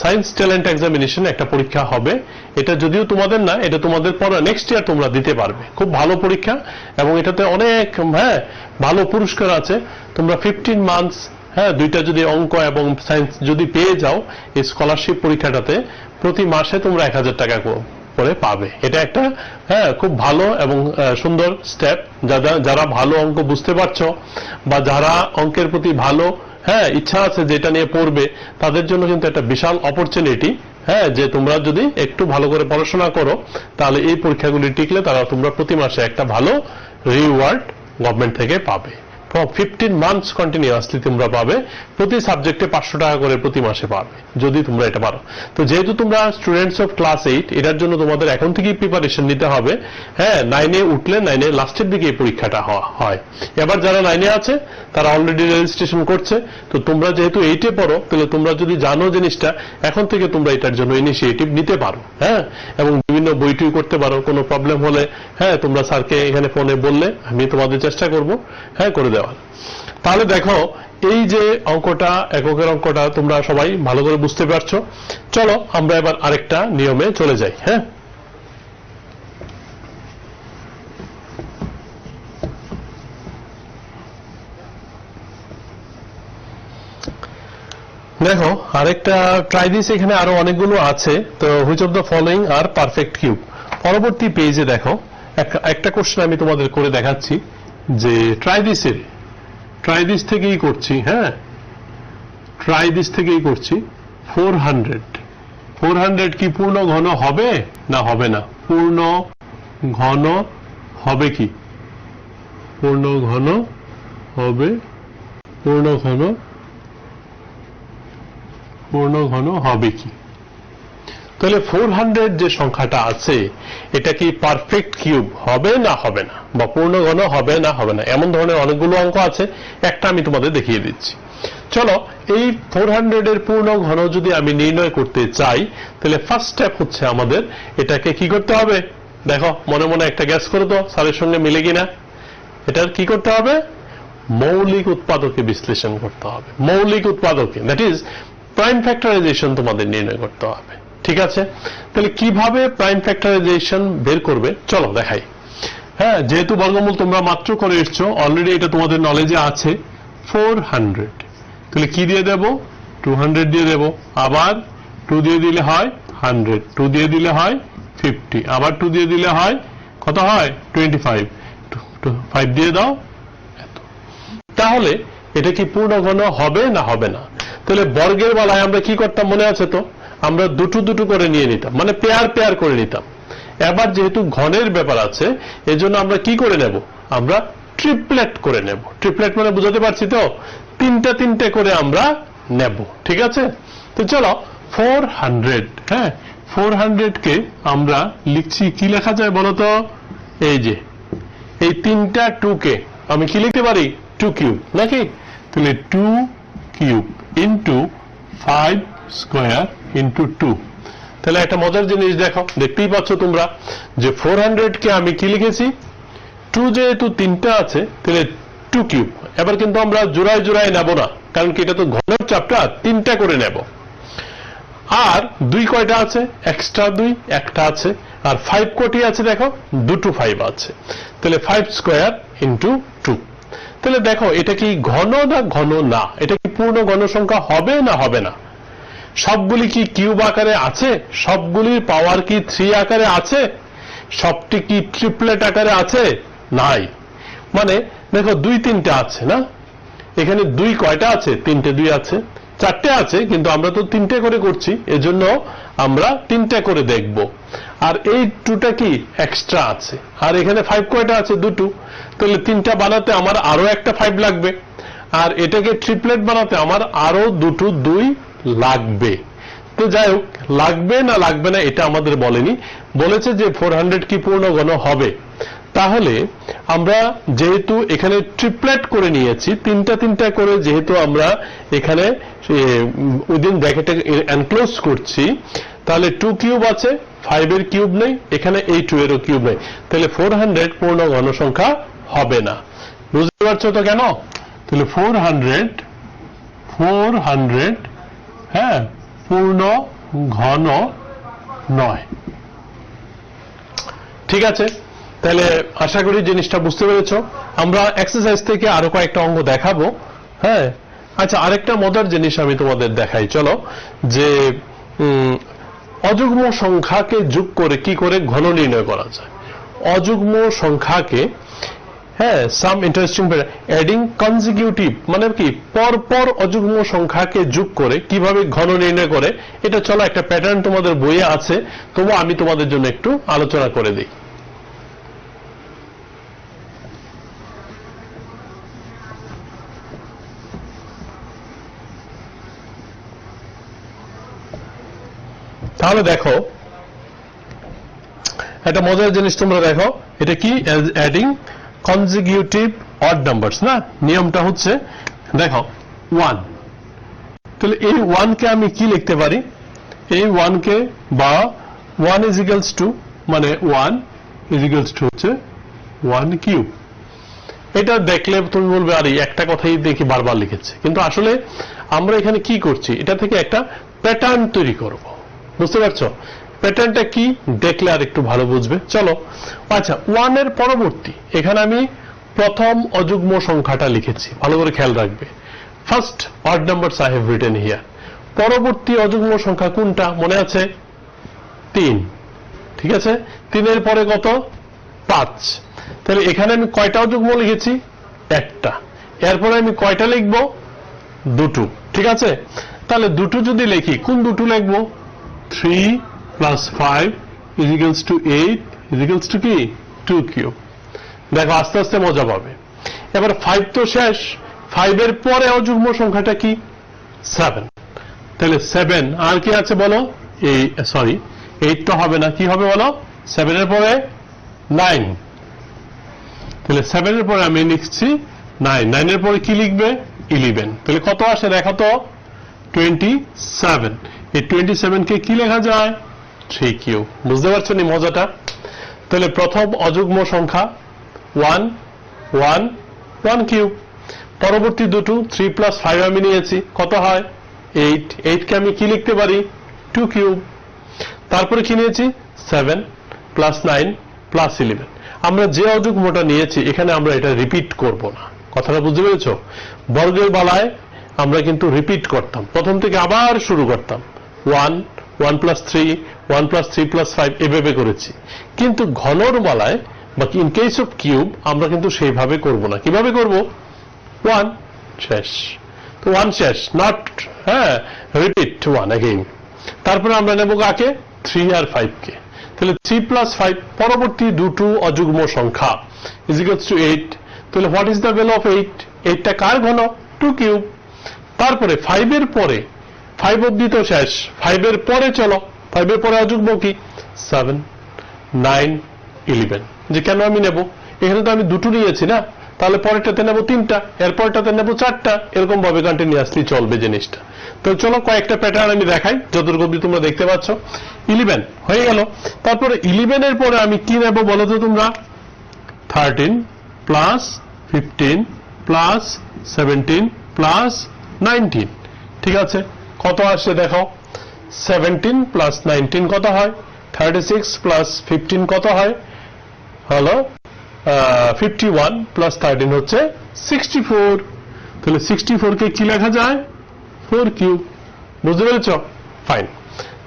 সায়েন্স ট্যালেন্ট এক্সামিনেশন একটা পরীক্ষা হবে। এটা যদিও তোমাদের না, এটা তোমাদের পরে নেক্সট ইয়ার তোমরা দিতে পারবে। খুব ভালো পরীক্ষা এবং এটাতে অনেক ভালো পুরস্কার আছে। তোমরা 15 মান্থস দুইটা যদি অঙ্ক এবং সায়েন্স যদি পেয়ে যাও এই স্কলারশিপ পরীক্ষাটাতে, প্রতি মাসে তোমরা 1000 টাকা করে পাবে। এটা একটা খুব ভালো এবং সুন্দর স্টেপ। যারা ভালো অঙ্ক বুঝতে পারছো বা যারা অঙ্কের প্রতি ভালো ইচ্ছা আছে যেটা নিয়ে পড়বে, তাদের জন্য কিন্তু একটা বিশাল অপরচুনিটি। যে তোমরা যদি একটু ভালো করে পড়াশোনা করো তাহলে এই পরীক্ষাগুলি টিকলে তারা তোমরা প্রতি মাসে একটা ভালো রিওয়ার্ড গভর্নমেন্ট থেকে পাবে। 15 মান্থস কন্টিনিউয়াসলি তোমরা পাবে, প্রতি সাবজেক্টে 500 টাকা করে প্রতি মাসে পাবে যদি তোমরা এটা পারো। তো যেহেতু তোমরা স্টুডেন্টস অফ ক্লাস 8, এটার জন্য তোমাদের এখন থেকেই প্রিপারেশন নিতে হবে। 9-এ উঠলে 9-এর লাস্টের দিকে এই পরীক্ষাটা হয়। এবার যারা 9-এ আছে তারা অলরেডি রেজিস্ট্রেশন করছে। তো তোমরা যেহেতু 8-এ পড়ো, তাহলে তোমরা যদি জানো জিনিসটা, এখন থেকে তোমরা এটার জন্য ইনিশিয়েটিভ নিতে পারো। এবং বিভিন্ন বইটুই করতে পারো। কোনো প্রবলেম হলে তোমরা স্যারকে এখানে ফোনে বললে আমি তোমাদের চেষ্টা করব করে দেওয়ার। তাহলে দেখো এই যে অঙ্কটা, এককের অঙ্কটা তোমরা সবাই ভালো করে বুঝতে পারছো। চলো আমরা এবার আরেকটা নিয়মে চলে যাই। দেখো আরেকটা ট্রাই দিস, এখানে আরো অনেকগুলো আছে। তো which of the following R perfect cube. পরবর্তী পেজে দেখো একটা কোশ্চেন আমি তোমাদের করে দেখাচ্ছি যে ট্রাই দিস থেকেই করছি। ট্রাই দিস থেকেই করছি। 400 কি পূর্ণ ঘন হবে না হবে না? পূর্ণ ঘন হবে কি? পূর্ণ ঘন হবে, পূর্ণ ঘন হবে কি? তাহলে 400 যে সংখ্যাটা আছে এটা কি পারফেক্ট কিউব হবে না হবে না, বা পূর্ণ ঘন হবে না হবে না? এমন ধরনের অনেকগুলো অঙ্ক আছে, একটা আমি তোমাদের দেখিয়ে দিচ্ছি। চলো এই 400 এর পূর্ণ ঘন যদি আমি নির্ণয় করতে চাই তাহলে ফার্স্ট স্টেপ হচ্ছে আমাদের এটাকে কি করতে হবে? দেখো মনে মনে একটা গ্যাস করো তো স্যারের সঙ্গে মিলে কিনা। এটার কি করতে হবে? মৌলিক উৎপাদকে বিশ্লেষণ করতে হবে। মৌলিক উৎপাদকে, দ্যাট ইজ প্রাইম ফ্যাক্টরাইজেশন তোমাদের নির্ণয় করতে হবে। ঠিক আছে, তাহলে কিভাবে প্রাইম ফ্যাক্টরাইজেশন বের করবে চলো দেখাই। হ্যাঁ, যেহেতু বর্গমূল তোমরা মাত্র করে এসছো, অলরেডি এটা তোমাদের নলেজে আছে 400, তাহলে কি দিয়ে দেব 200 দিয়ে দেব, আবার 2 দিয়ে দিলে হয় 100, 2 দিয়ে দিলে হয় 50, আবার 2 দিয়ে দিলে হয় কত হয় 25, 5 দিয়ে দাও এত। তাহলে এটা কি পূর্ণ ঘন হবে না হবে না? তাহলে বর্গের বেলায় আমরা কি করতাম মনে আছে তো, আমরা দুটো দুটো করে নিয়ে নিতাম, মানে পেয়ার পেয়ার করে নিতাম। এবার যেহেতু ঘনের ব্যাপার আছে এজন্য আমরা কি করে নেব, আমরা ট্রিপলেট করে নেব। ট্রিপলেট মানে বুঝাতে পারছি তো, তিনটা তিনটে করে আমরা নেব। ঠিক আছে, তো চলো 400, হ্যাঁ 400 কে আমরা লিখছি, কি লেখা যায় বলো তো, এই যে এই তিনটা 2 কে আমি কি লিখতে পারি 2 কিউব নাকি, তাহলে 2 কিউব ইন্টু 5 স্কোয়ার ইন্টু 2। তাহলে একটা মজার জিনিস দেখো, দেখতেই পাচ্ছ তোমরা যে 400 কে আমি কি লিখেছি 2, যেহেতু তিনটা আছে তাহলে 2 কিউব। এবার কিন্তু আমরা জোড়ায় জোড়ায় নেব না, কারণ কি এটা তো ঘনের চাপটা তিনটা করে নেব। আর 2 কয়টা আছে, এক্সট্রা 2 একটা আছে, আর 5 কোটি আছে দেখো, দুটো 5 আছে, তাহলে 5 স্কোয়ার ইন্টু 2। তাহলে দেখো এটা কি ঘন না ঘন না, এটা কি পূর্ণ ঘন সংখ্যা হবে না হবে না? সবগুলি কি কিউব আকারে আছে, সবগুলির পাওয়ার কি 3 আকারে আছে, সবটি কি ট্রিপলেট আকারে আছে? নাই। মানে দেখো 2 3টে আছে না, এখানে 2 কয়টা আছে, 3টে 2 আছে, 4টে আছে, কিন্তু আমরা তো 3টে করে করছি, এজন্য আমরা 3টে করে দেখব। আর এই 2টা কি এক্সট্রা আছে, আর এখানে 5 কয়টা আছে, 2টো, তাহলে 3টা বানাতে আমার আরো একটা 5 লাগবে, আর এটাকে ট্রিপলেট বানাতে আমার আরো দুটো 2 লাগবে। তো যাই হোক, লাগবে না লাগবে না এটা আমাদের বলেনি, বলেছে যে 400 কি পূর্ণ ঘন হবে। তাহলে আমরা যেহেতু এখানে ট্রিপলেট করে নিয়েছি, তিনটা তিনটা করে, যেহেতু আমরা এখানে উইদিন ব্র্যাকেটে এনক্লোজ করছি, তাহলে 2 কিউব আছে, 5 এর কিউব নেই, এখানে এই 2 এরও কিউব নেই, তাহলে 400 পূর্ণ ঘন সংখ্যা হবে না। বুঝতে পারছো তো কেন? তাহলে 400 হ্যাঁ পূর্ণ ঘন নয়। ঠিক আছে, তাহলে আশা করি জিনিসটা বুঝতে পেরেছ। আমরা এক্সারসাইজ থেকে আরো কয়েকটা অঙ্ক দেখাবো। হ্যাঁ, আচ্ছা, আরেকটা মজার জিনিস আমি তোমাদের দেখাই, চলো, যে অযুগ্ম সংখ্যাকে যোগ করে কি করে ঘন নির্ণয় করা যায়। অযুগ্ম সংখ্যাকে, হ্যাঁ, সাম ইন্টারেস্টিং অ্যাডিং কনজিকিউটিভ, মানে কি পরপর অযুগ্ম সংখ্যাকে যোগ করে কিভাবে ঘন নির্ণয় করে, এটা চলো একটা প্যাটার্ন তোমাদের বইয়ে আছে, তবু আমি তোমাদের জন্য একটু আলোচনা করে দিই। তাহলে দেখো একটা মজার জিনিস তোমরা দেখো, এটা কি অ্যাডিং কনজিকিউটিভ অড নাম্বারস না, নিয়মটা হচ্ছে দেখো 1, তাহলে এই 1 কে আমি কি লিখতে পারি, এই 1 কে বা 1 ইজ ইকুয়ালস টু, মানে 1 ইজ ইকুয়ালস টু হচ্ছে 1 কিউব। এটা দেখলে তুমি বলবে আরে একটা কথাই দেখি বারবার লিখেছে, কিন্তু আসলে আমরা এখানে কি করছি, এটা থেকে একটা প্যাটার্ন তৈরি করব। বুঝতে পারছো প্যাটার্নটা কি, দেখলে আর একটু ভালো বুঝবে। চলো, আচ্ছা, 1 এর পরবর্তী এখানে আমি প্রথম অযুগ্ম সংখ্যাটা লিখেছি, ভালো করে খেয়াল রাখবে। First odd numbers I have written here. পরবর্তী অযুগ্ম সংখ্যা কোনটা মনে আছে, 3। ঠিক আছে, 3 এর পরে কত, 5। তাহলে এখানে আমি কয়টা অযুগ্ম লিখেছি, একটা। এরপরে আমি কয়টা লিখব, দুটো। ঠিক আছে, তাহলে দুটো যদি লিখি, কোন দুটো লিখবো, 3 plus 5 is equals to 8 is equals to কি 2 কিউব। দেখো আস্তে আস্তে মজা পাবে। এবার 5 তো শেষ, 5 এর পরে অযুগ্ম সংখ্যাটা কি, 7। তাহলে 7 আর কি আছে বলো, এই সরি 8 তো হবে না, কি হবে বলো, 7 এর পরে 9। তাহলে 7 এর পরে আমি লিখছি 9, 9 এর পরে কি লিখবে, 11। তাহলে কত আসে দেখো তো, 27। এই 27 কে কি লেখা যায়, 3 কিউব। বুঝতে পারছো নি মজাটা? তাহলে প্রথম অযুগ্ম সংখ্যা 1 1 1 কিউব, পরবর্তী দুটো 3 plus 5 আমি নিয়েছি, কত হয় 8 8 কে আমি কি লিখতে পারি 2 কিউব তারপরে কি নিয়েছি 7 প্লাস 9 প্লাস 11 আমরা যে অযুগ্মটা নিয়েছি এখানে আমরা এটা রিপিট করব না কথাটা বুঝতে পেরেছো বর্গের বেলায় আমরা কিন্তু রিপিট করতাম প্রথম থেকে আবার শুরু করতাম 1 1 প্লাস 3 1 প্লাস 3 প্লাস 5 এভাবে করেছি কিন্তু ঘনর বেলায় বা ইন কেস অফ কিউব আমরা কিন্তু সেইভাবে করব না কিভাবে করব 1 শেষ তো 1 শেষ নট রিপিট 1 अगेन তারপরে আমরা নেব কাকে 3 আর 5 কে তাহলে 3 প্লাস 5 পরবর্তী দুটো অযুগ্ম সংখ্যা ইজ ইকুয়ালস টু 8 তাহলে what is the value of 8 8টা কার ঘন 2 কিউব তারপরে 5 এর পরে 5 অবধি তো শেষ 5 এর পরে চলো 5 এর পরে অযুগ্ম কি 7 9 11 যে কেন আমি নেব এখানে তো আমি দুটো নিয়েছি না তাহলে পরেরটাতে নেব তিনটা এর পরেরটাতে নেব চারটা এরকম ভাবে কন্টিনিউয়াসলি চলবে জিনিসটা তো চলো কয়েকটা প্যাটার্ন আমি দেখাই যতটুকু তোমরা দেখতে পাচ্ছ 11 হয়ে গেল তারপরে 11 এর পরে আমি কি নেব বলো তো তোমরা 13 প্লাস 15 প্লাস 17 প্লাস 19 ঠিক আছে কত আসছে দেখো 17 প্লাস 19 কত হয় 36 প্লাস 15 কত হয় হলো 51 প্লাস 13 হচ্ছে 64 তাহলে 64 কে কি লেখা যায় 4 কিউব বুঝতে পেরেছো ফাইন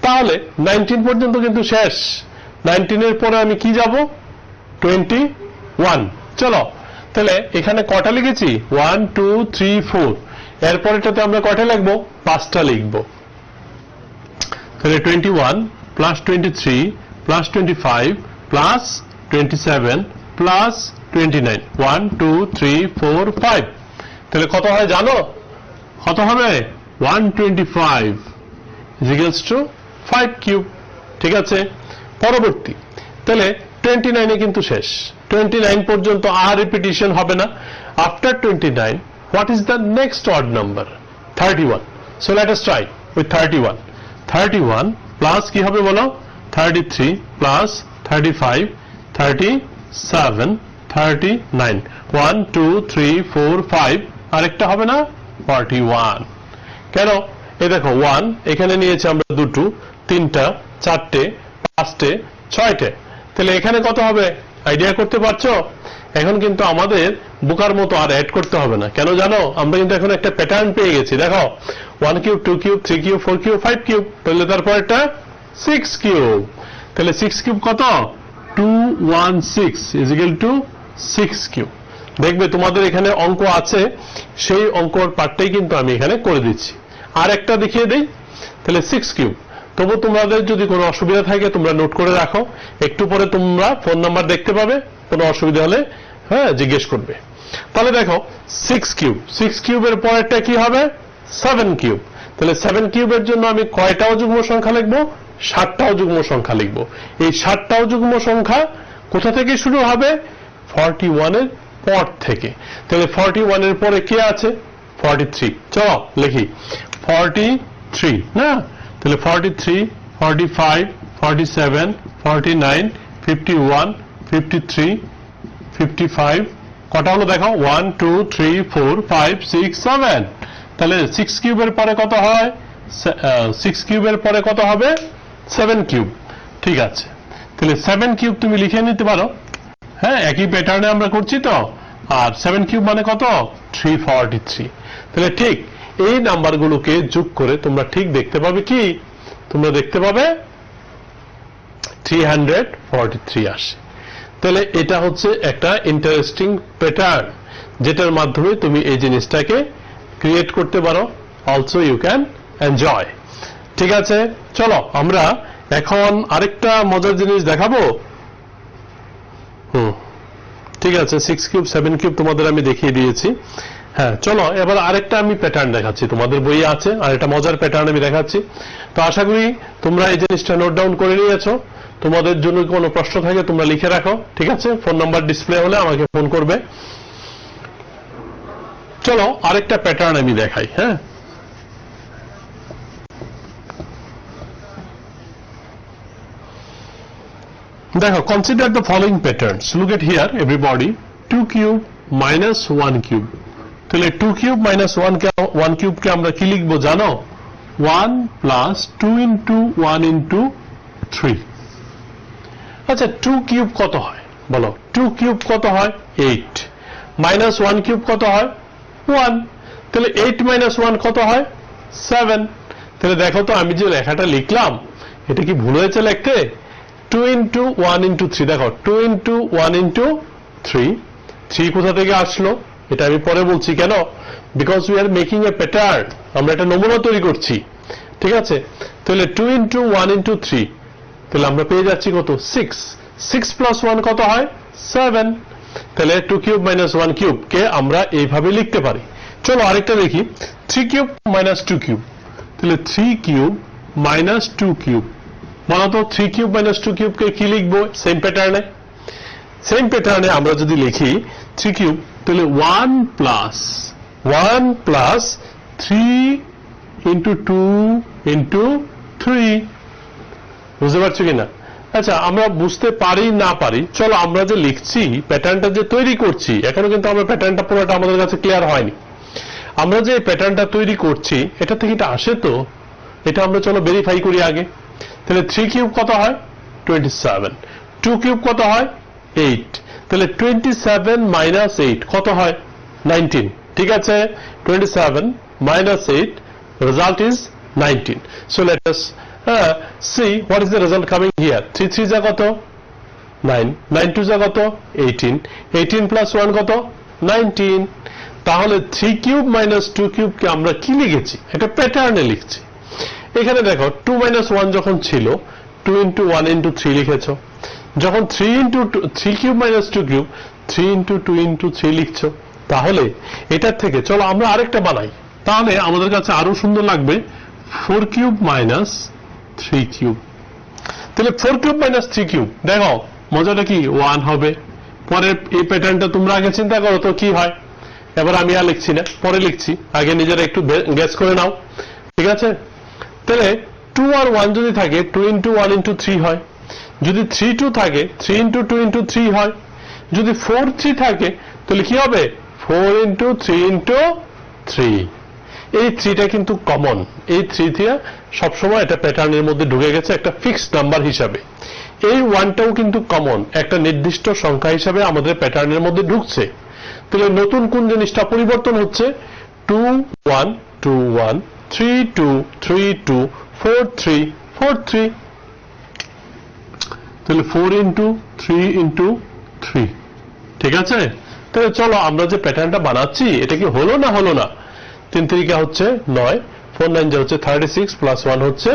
তাহলে 19 পর্যন্ত কিন্তু শেষ 19 এর পরে আমি কি যাব 21 চলো তাহলে এখানে কটা লিখেছি 1 2 3 4 এর পরেরটাতে আমরা কয়টা লিখবো 5টা লিখবো তাহলে 21 প্লাস 23 প্লাস 25 প্লাস 27 প্লাস 29 1 2 3 4 5 তাহলে কত হয় জানো কত হবে 125 is equals to 5 কিউব ঠিক আছে পরবর্তী তাহলে 29 এ কিন্তু শেষ 29 পর্যন্ত আর রিপিটিশন হবে না after 29 what is the next odd number 31 so let us try with 31 plus কি হবে বলো 33 প্লাস 35 37 39 1 2 3 4 5 আরেকটা হবে না 41 কেন এই দেখো 1 এখানে নিয়েছি আমরা দুটো তিনটা চারটে পাঁচটে ছয়টে তাহলে এখানে কত হবে আইডিয়া করতে পারছো এখন কিন্তু আমাদের বোকার মতো আর অ্যাড করতে হবে না কেন জানো আমরা কিন্তু এখন একটা প্যাটার্ন পেয়ে গেছি দেখো 1 cube 2 cube 3 cube 4 cube 5 cube তাহলে তারপর এটা 6 কিউব তাহলে 6 কিউব কত 216 is equal to 6 কিউব দেখবে তোমাদের এখানে অঙ্ক আছে সেই অঙ্কর পার্টটাই কিন্তু আমি এখানে করে দিচ্ছি আর একটা দেখিয়ে দেই তাহলে 6 কিউব তবু তোমাদের যদি কোনো অসুবিধা থাকে তোমরা নোট করে রাখো একটু পরে তোমরা ফোন নাম্বার দেখতে পাবে কোনো অসুবিধা হলে জিজ্ঞেস করবে তাহলে দেখো 6 কিউবের পরেরটা কি হবে 7 কিউব তাহলে 7 কিউবের জন্য আমি কয়টা অযুগ্ম সংখ্যা লিখবো 7টা অযুগ্ম সংখ্যা লিখবো এই 7টা অযুগ্ম সংখ্যা কোথা থেকে শুরু হবে 41 এর পর থেকে তাহলে 41 এর পরে কি আছে 43 চলো লিখি 43 না তাহলে 43 45 47 49 51 53 55 কটা হলো দেখো 1 2 3 4 5 6 7 তাহলে 6 কিউবের পরে কত হয় 6 কিউবের পরে কত হবে 7 কিউব ঠিক আছে তাহলে 7 কিউব তুমি লিখে নিতে পারো একই প্যাটার্নে আমরা করছি তো আর 7 কিউব মানে কত 343 তাহলে ঠিক এই নাম্বারগুলোকে যোগ করে তোমরা ঠিক দেখতে পাবে কি তোমরা দেখতে পাবে 343 আসে তাহলে এটা হচ্ছে একটা ইন্টারেস্টিং প্যাটার্ন যেটার মাধ্যমে তুমি এই জিনিসটাকে ক্রিয়েট করতে পারো অলসো ইউ ক্যান এনজয় ঠিক আছে চলো আমরা এখন আরেকটা মজার জিনিস দেখাবো ঠিক আছে 6 কিউব 7 কিউব তোমাদের আমি দেখিয়ে দিয়েছি চলো এবার আরেকটা আমি প্যাটার্ন দেখাচ্ছি তোমাদের বইয়ে আছে আর একটা মজার প্যাটার্ন আমি দেখাচ্ছি তো আশা করি তোমরা এই জিনিসটা নোট ডাউন করে নিয়েছো তোমাদের জন্য কোনো প্রশ্ন থাকে তোমরা লিখে রাখো ঠিক আছে ফোন নাম্বার ডিসপ্লে হলে আমাকে ফোন করবে চলো আরেকটা প্যাটার্ন আমি দেখাই দেখো consider the following patterns look at here everybody 2 cube minus 1 cube তাহলে 2 কিউব মাইনাস 1 কিউব কে আমরা কি লিখবো জানো 1 প্লাস 2 ইন্টু 1 ইন্টু 3। আচ্ছা 2 কিউব কত হয় বলো? 2 কিউব কত হয়? 8 মাইনাস 1 কিউব কত হয়? 1। তাহলে 8 মাইনাস 1 কত হয়? 7। তাহলে দেখো তো আমি যে লেখাটা লিখলাম এটা কি ভুল হয়েছে লিখতে? 2 ইন্টু 1 ইন্টু 3, দেখো 2 ইন্টু 1 ইন্টু 3, 3 কোথা থেকে আসলো এটা আমি পরে বলছি। কেন? Because we are making A pattern, আমরা একটা নমুনা তৈরি করছি, ঠিক আছে? তাহলে 2 ইন্টু 1 ইন্টু 3, তাহলে আমরা পেয়ে যাচ্ছি কত? 6। 6 প্লাস 1 কত হয়? 7। তাহলে 2 কিউব মাইনাস 1 কিউব কে আমরা এইভাবে লিখতে পারি। চলো আরেকটা দেখি, 3 কিউব মাইনাস 2 কিউব। তাহলে 3 কিউব মাইনাস 2 কিউব, বলতো 3 কিউব মাইনাস 2 কিউব কে কি লিখবো? সেম প্যাটার্নে আমরা যদি লিখি 3 কিউব, তাহলে 1 প্লাস 3 ইন্টু 2 ইন্টু 3। বুঝতে পারছো কিনা? আচ্ছা আমরা বুঝতে পারি না পারি, চলো আমরা যে লিখছি প্যাটার্নটা যে তৈরি করছি, এখনো কিন্তু আমরা প্যাটার্নটা পুরোটা আমাদের কাছে ক্লিয়ার হয়নি। আমরা যে প্যাটার্নটা তৈরি করছি এটা থেকে এটা আসে, তো এটা আমরা চলো ভেরিফাই করি আগে। তাহলে 3 কিউব কত হয়? 27। 2 কিউব কত হয়? 8। তাহলে 27 মাইনাস 8 কত হয়? 19। ঠিক আছে, 27 minus 8, result is 19. So let us see what is the result coming here. 3 3 যা কত? 9, 9 2 যা কত? 18, 18 plus 1 কত? 19। তাহলে 3 কিউব মাইনাস 2 কিউব কে আমরা কি লিখেছি? এটা প্যাটার্নে লিখছি। এখানে দেখো 2 মাইনাস 1 যখন ছিল 2 ইন্টু 1 ইন্টু 3 লিখেছো, যখন 3 into 3 cube minus 2 cube 3 into 2 into 3 লিখছো। তাহলে এটার থেকে চলো আমরা আরেকটা বানাই, তাহলে আমাদের কাছে আরো সুন্দর লাগবে। 4 কিউব মাইনাস 3 কিউব, তাহলে 4 কিউব মাইনাস 3 কিউব, দেখো মজাটা কি? 1 হবে। পরে এই প্যাটার্নটা তোমরা আগে চিন্তা করো তো কি হয়। এবার আমি আর লিখছি না, পরে লিখছি, আগে নিজেরা একটু গেস করে নাও, ঠিক আছে? তাহলে 2 আর 1 যদি থাকে 2 ইন্টু 1 ইন্টু 3 হয়, যদি 3 2 থাকে 3 ইন্টু 2 ইন্টু 3 হয়, যদি 4 3 থাকে তাহলে কি হবে? 4 ইন্টু 3 ইন্টু 3। এই 3টা কিন্তু কমন, এই 3 দিয়ে সবসময় এটা প্যাটার্নের মধ্যে ঢুকে গেছে একটা ফিক্সড নাম্বার হিসাবে। এই 1টাও কিন্তু কমন, একটা নির্দিষ্ট সংখ্যা হিসাবে আমাদের প্যাটার্নের মধ্যে ঢুকছে। তাহলে নতুন কোন জিনিসটা পরিবর্তন হচ্ছে? 2 1 2 1, 3 2 3 2, 4 3 4 3। তাহলে 4 ইন্টু 3 ইন্টু 3, ঠিক আছে? তাহলে চলো আমরা যে প্যাটার্নটা বানাচ্ছি এটা কি হলো না হলো না? 3 3 হচ্ছে 9, 4 9 যা হচ্ছে 36 প্লাস 1 হচ্ছে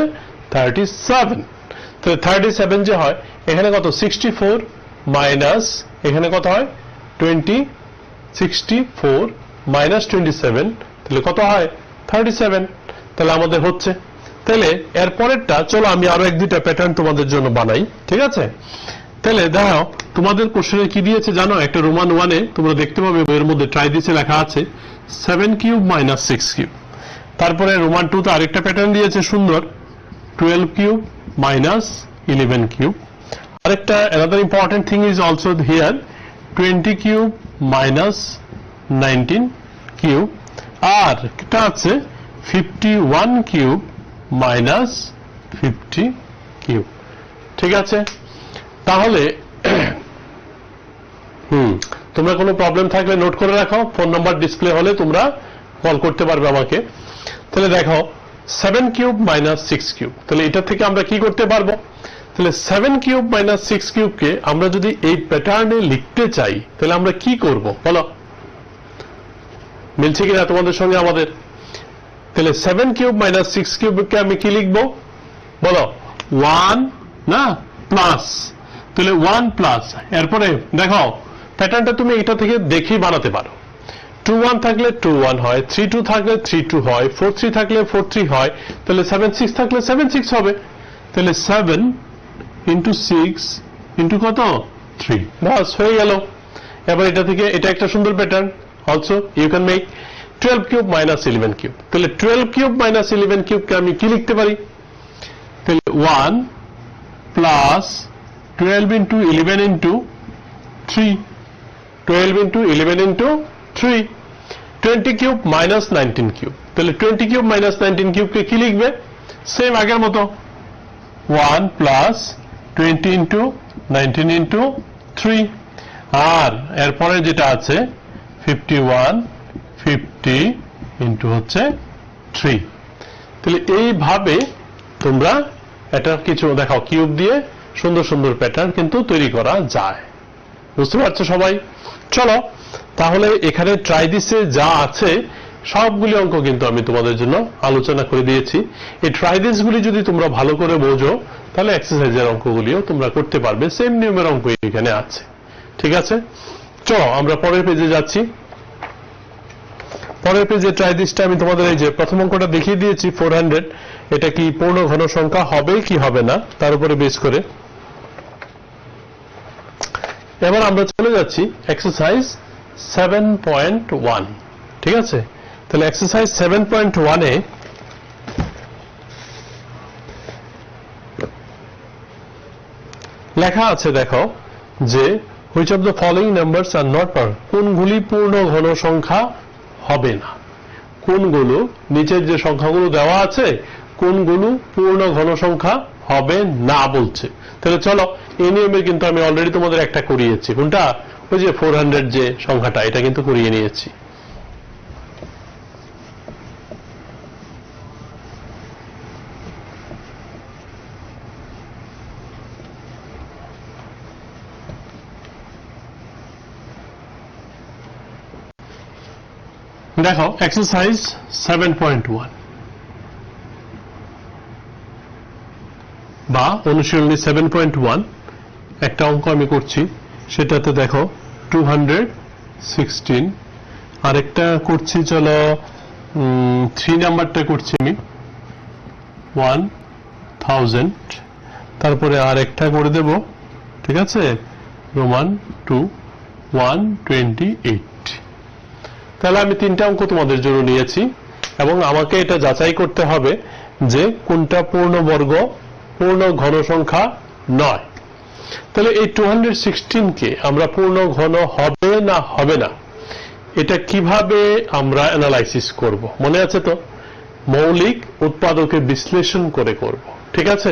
37। তাহলে 37 যে হয় এখানে কত? 64 মাইনাস এখানে কত হয়? 20, 64 মাইনাস 27, তাহলে কত হয়? 37। তাহলে আমাদের হচ্ছে। তাহলে এর পরেরটা চলো আমি আরো এক দুইটা প্যাটার্ন তোমাদের জন্য বানাই, ঠিক আছে? তাহলে দেখো তোমাদের কোশ্চেনে কি দিয়েছে জানো? একটা রোমান 1-এ তোমরা দেখতে পাবে এর মধ্যে ট্রাই দিয়েছে, লেখা আছে 7 কিউব মাইনাস 6 কিউব। তারপরে রোমান 2-তে আরেকটা প্যাটার্ন দিয়েছে সুন্দর, 12 কিউব মাইনাস 11 কিউব। আরেকটা another important thing is also here, 20 cube minus 19 cube. আর এটা আছে 51 কিউব মাইনাস 50 কিউব, ঠিক আছে? তাহলে তোমরা কোনো প্রবলেম থাকলে নোট করে রাখো, ফোন নাম্বার ডিসপ্লে হলে তোমরা কল করতে পারবে আমাকে। তাহলে দেখো 7 কিউব মাইনাস 6 কিউব, তাহলে এটা থেকে আমরা কি করতে পারবো? তাহলে 7 কিউব মাইনাস 6 কিউবকে আমরা যদি এই প্যাটার্নে লিখতে চাই তাহলে আমরা কি করব বলো? মিলছে কিনা তোমাদের সঙ্গে আমাদের? তাহলে 7 কিউব মাইনাস 6 কিউবকে আমি কি লিখবো বলো? 1 না প্লাস, তাহলে 1 প্লাস, এরপরে দেখো প্যাটার্নটা তুমি এটা থেকে দেখেই বানাতে পারো। 2 1 থাকলে 2 1 হয়, 3 2 থাকলে 3 2 হয়, 4 3 থাকলে 4 3 হয়, তাহলে 7 6 থাকলে 7 6 হবে। তাহলে 7 ইন্টু 6 ইন্টু কত? 3, বাস হয়ে গেল। এবার এটা থেকে এটা একটা সুন্দর pattern, also you can make 12 cube minus 11 cube. তাহলে 12 কিউব মাইনাস 11 কিউবকে আমি কি লিখতে পারি? তাহলে 1 plus 12 into 11 into 3, 12 into 11 into 3, 20 cube minus 19 cube. তাহলে 20 কিউব মাইনাস 19 কিউবকে কি লিখবে? সেম আগের মতো 1 প্লাস 20 ইন্টু 19 ইন্টু 3, আর এরপরে যেটা আছে 51 50 ইন্টু হচ্ছে 3। তাহলে এইভাবে তোমরা এটা কিছু দেখাও কিউব দিয়ে সুন্দর সুন্দর প্যাটার্ন কিন্তু তৈরি করা যায়। বুঝতে পারছো সবাই? চলো তাহলে এখানে ট্রাই দিসে যা আছে সবগুলি অঙ্ক কিন্তু আমি তোমাদের জন্য আলোচনা করে দিয়েছি। এই ট্রাই দিস গুলি যদি তোমরা ভালো করে বোঝো তাহলে এক্সারসাইজের অঙ্কগুলিও তোমরা করতে পারবে, সেম নিয়মের অঙ্ক এখানে আছে। ঠিক আছে, চলো আমরা পরের পেজে যাচ্ছি। পরের পেজে ট্রাই দিসটা আমি তোমাদের এই যে প্রথম অঙ্কটা দেখিয়ে দিয়েছি 400, এটা কি পূর্ণ ঘন সংখ্যা হবে কি হবে না তার উপরে বেস করে। এবার আমরা চলে যাচ্ছি এক্সারসাইজ 7.1। ঠিক আছে, তাহলে এক্সারসাইজ 7.1 এ লেখা আছে, দেখো যে which of the following numbers are not per, কোনগুলি পূর্ণ ঘন সংখ্যা হবে না, কোনগুলো নিচের যে সংখ্যাগুলো দেওয়া আছে কোনগুলো পূর্ণ ঘন সংখ্যা হবে না বলছে। তাহলে চলো এই নিয়মে কিন্তু আমি অলরেডি তোমাদের একটা করিয়েছি, কোনটা? ওই যে 400 যে সংখ্যাটা, এটা কিন্তু করিয়ে নিয়েছি। দেখো এক্সারসাইজ 7.1 বা অনুশীলনী 7.1 একটা অঙ্ক আমি করছি, সেটাতে দেখো 216, আরেকটা করছি চলো 3 নাম্বারটা করছি আমি 1000, তারপরে আরেকটা করে দেব, ঠিক আছে, রোমান 2 128। তাহলে আমি 3টা অঙ্ক তোমাদের জন্য নিয়েছি এবং আমাকে এটা যাচাই করতে হবে যে কোনটা পূর্ণবর্গ পূর্ণ ঘন সংখ্যা নয়। তাহলে এই 216 কে আমরা পূর্ণ ঘন হবে না হবে না এটা কিভাবে আমরা অ্যানালাইসিস করব? মনে আছে তো? মৌলিক উৎপাদকে বিশ্লেষণ করে করব। ঠিক আছে,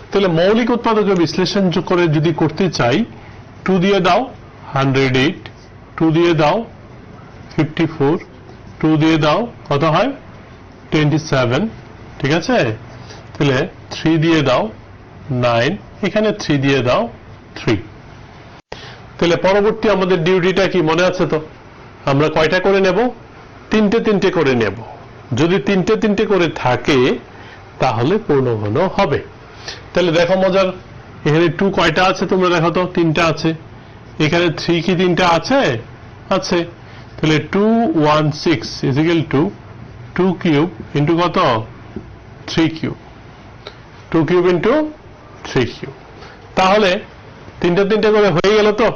তাহলে মৌলিক উৎপাদকে বিশ্লেষণ করে যদি করতে চাই, 2 দিয়ে দাও 108, 2 দিয়ে দাও 54, 2 দিয়ে দাও কত হয় 27। ঠিক আছে, তাহলে 3 দিয়ে দাও 9, এখানে 3 দিয়ে দাও 3। তাহলে পরবর্তী আমাদের ডিউটিটা কি মনে আছে তো? আমরা কয়টা করে নেব? 3টে করে নেব। যদি 3টে করে থাকে তাহলে পূর্ণ ঘন হবে। তাহলে দেখো মজার, এখানে 2 কয়টা আছে তোমরা দেখো তো? 3টা আছে। এখানে 3 কি 3টা আছে? আছে। তাহলে 216 is equal to 2 cube into কত? 3 কিউব, 2 কিউব ইন্টু 3 কিউব। তাহলে 3টে করে হয়ে গেল তো?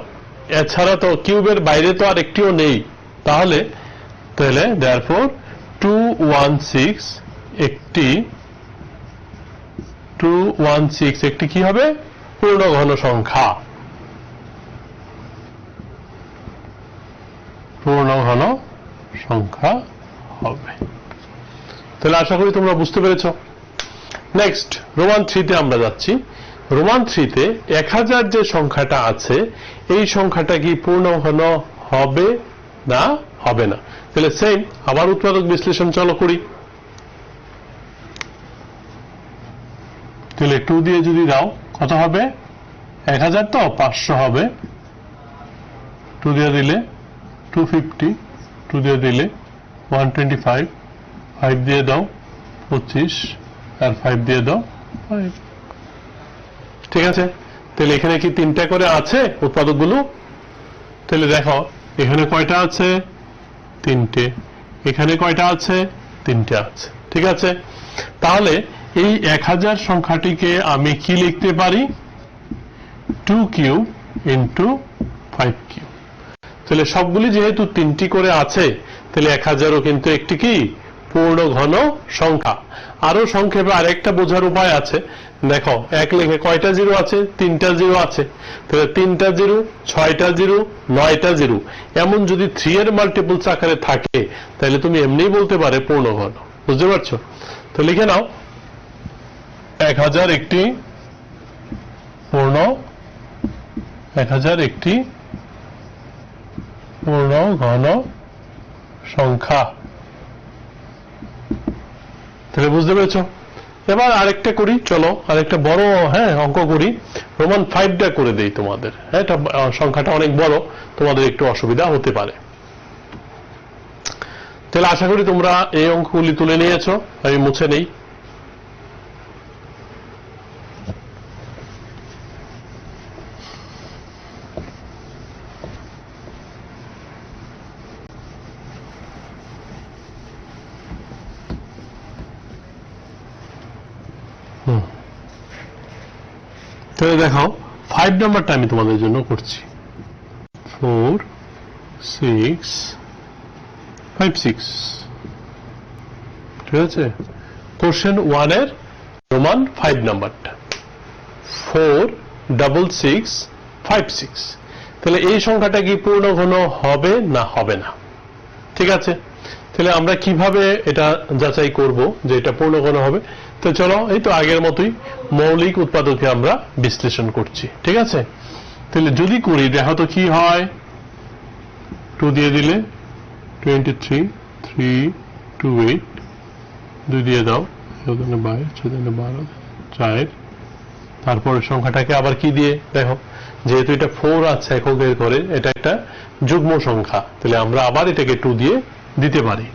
এছাড়া তো কিউবের বাইরে তো আর একটিও নেই। তাহলে therefore 216 একটি কি হবে? পূর্ণ ঘন সংখ্যা, পূর্ণ ঘন সংখ্যা হবে। তাহলে আশা করি তোমরা বুঝতে পেরেছো। নেক্সট রোমান 3 তে আমরা যাচ্ছি। রোমান 3 তে 1000 যে সংখ্যাটা আছে এই সংখ্যাটা কি পূর্ণ ঘন হবে না হবে না? তাহলে সেম আবার উৎপাদক বিশ্লেষণ চলো করি। তাহলে 2 দিয়ে যদি দাও কত হবে? 1000 তো 500 হবে, 2 দিয়ে দিলে 250, 2 দিয়ে দিলে 125, 5 দিয়ে দাও 25, আর 5 দিয়ে দাও 5। ঠিক আছে, তাহলে এখানে কি 3টা করে আছে উৎপাদকগুলো? তাহলে দেখো এখানে কয়টা আছে? 3টে। এখানে কয়টা আছে? 3টে আছে। ঠিক আছে, তাহলে এই 1000 সংখ্যাটিকে আমি কি লিখতে পারি? 2 কিউব ইন্টু 5 কিউব। তাহলে সবগুলি যেহেতু 3টি করে আছে তাহলে 1000ও কিন্তু একটি কি পূর্ণ ঘন সংখ্যা। আরো সংক্ষেপে আরেকটা বোঝার উপায় আছে, দেখো এক লেখে কয়টা জিরো আছে, 3টা জিরো আছে, তাহলে 3টা জিরো, 6টা জিরো, 9টা জিরো, এমন যদি 3 এর মাল্টিপলস আকারে থাকে তাহলে তুমি এমনিই বলতে পারে পূর্ণ ঘন। বুঝতে পারছো? তো লিখে নাও 1000 একটি পূর্ণ, 1000 একটি পূর্ণ ঘন সংখ্যা। তাহলে বুঝতে পেরেছো? এবার আরেকটা করি, চলো আরেকটা বড় অঙ্ক করি, রোমান 5টা করে দেই তোমাদের। এটা সংখ্যাটা অনেক বড়, তোমাদের একটু অসুবিধা হতে পারে। তাহলে আশা করি তোমরা এই অঙ্কগুলি তুলে নিয়েছো, আমি মুছে নেই। তাহলে দেখো 5 নাম্বারটা আমি তোমাদের জন্য করছি, 4 6 5 6। ঠিক আছে? কোশ্চেন 1 এর রোমান 5 নাম্বারটা 4 6 6 5 6। তাহলে এই সংখ্যাটা কি পূর্ণ ঘন হবে না হবে না? ঠিক আছে, তাহলে আমরা কিভাবে এটা যাচাই করব যে এটা পূর্ণ ঘন হবে? তো চলো এই তো আগের মতোই মৌলিক উৎপাদকে আমরা বিশ্লেষণ করছি। ঠিক আছে, তাহলে যদি করি দেখো তো কি হয়। 2 দিয়ে দিলে 23 3 2 8, 2 দিয়ে দাও 22 6 12 4, তারপরে সংখ্যাটাকে আবার কি দিয়ে, দেখো যেহেতু এটা 4 আছে এককের ঘরে, এটা একটা যুগ্ম সংখ্যা, তাহলে আমরা আবার এটাকে 2 দিয়ে দিতে পারি।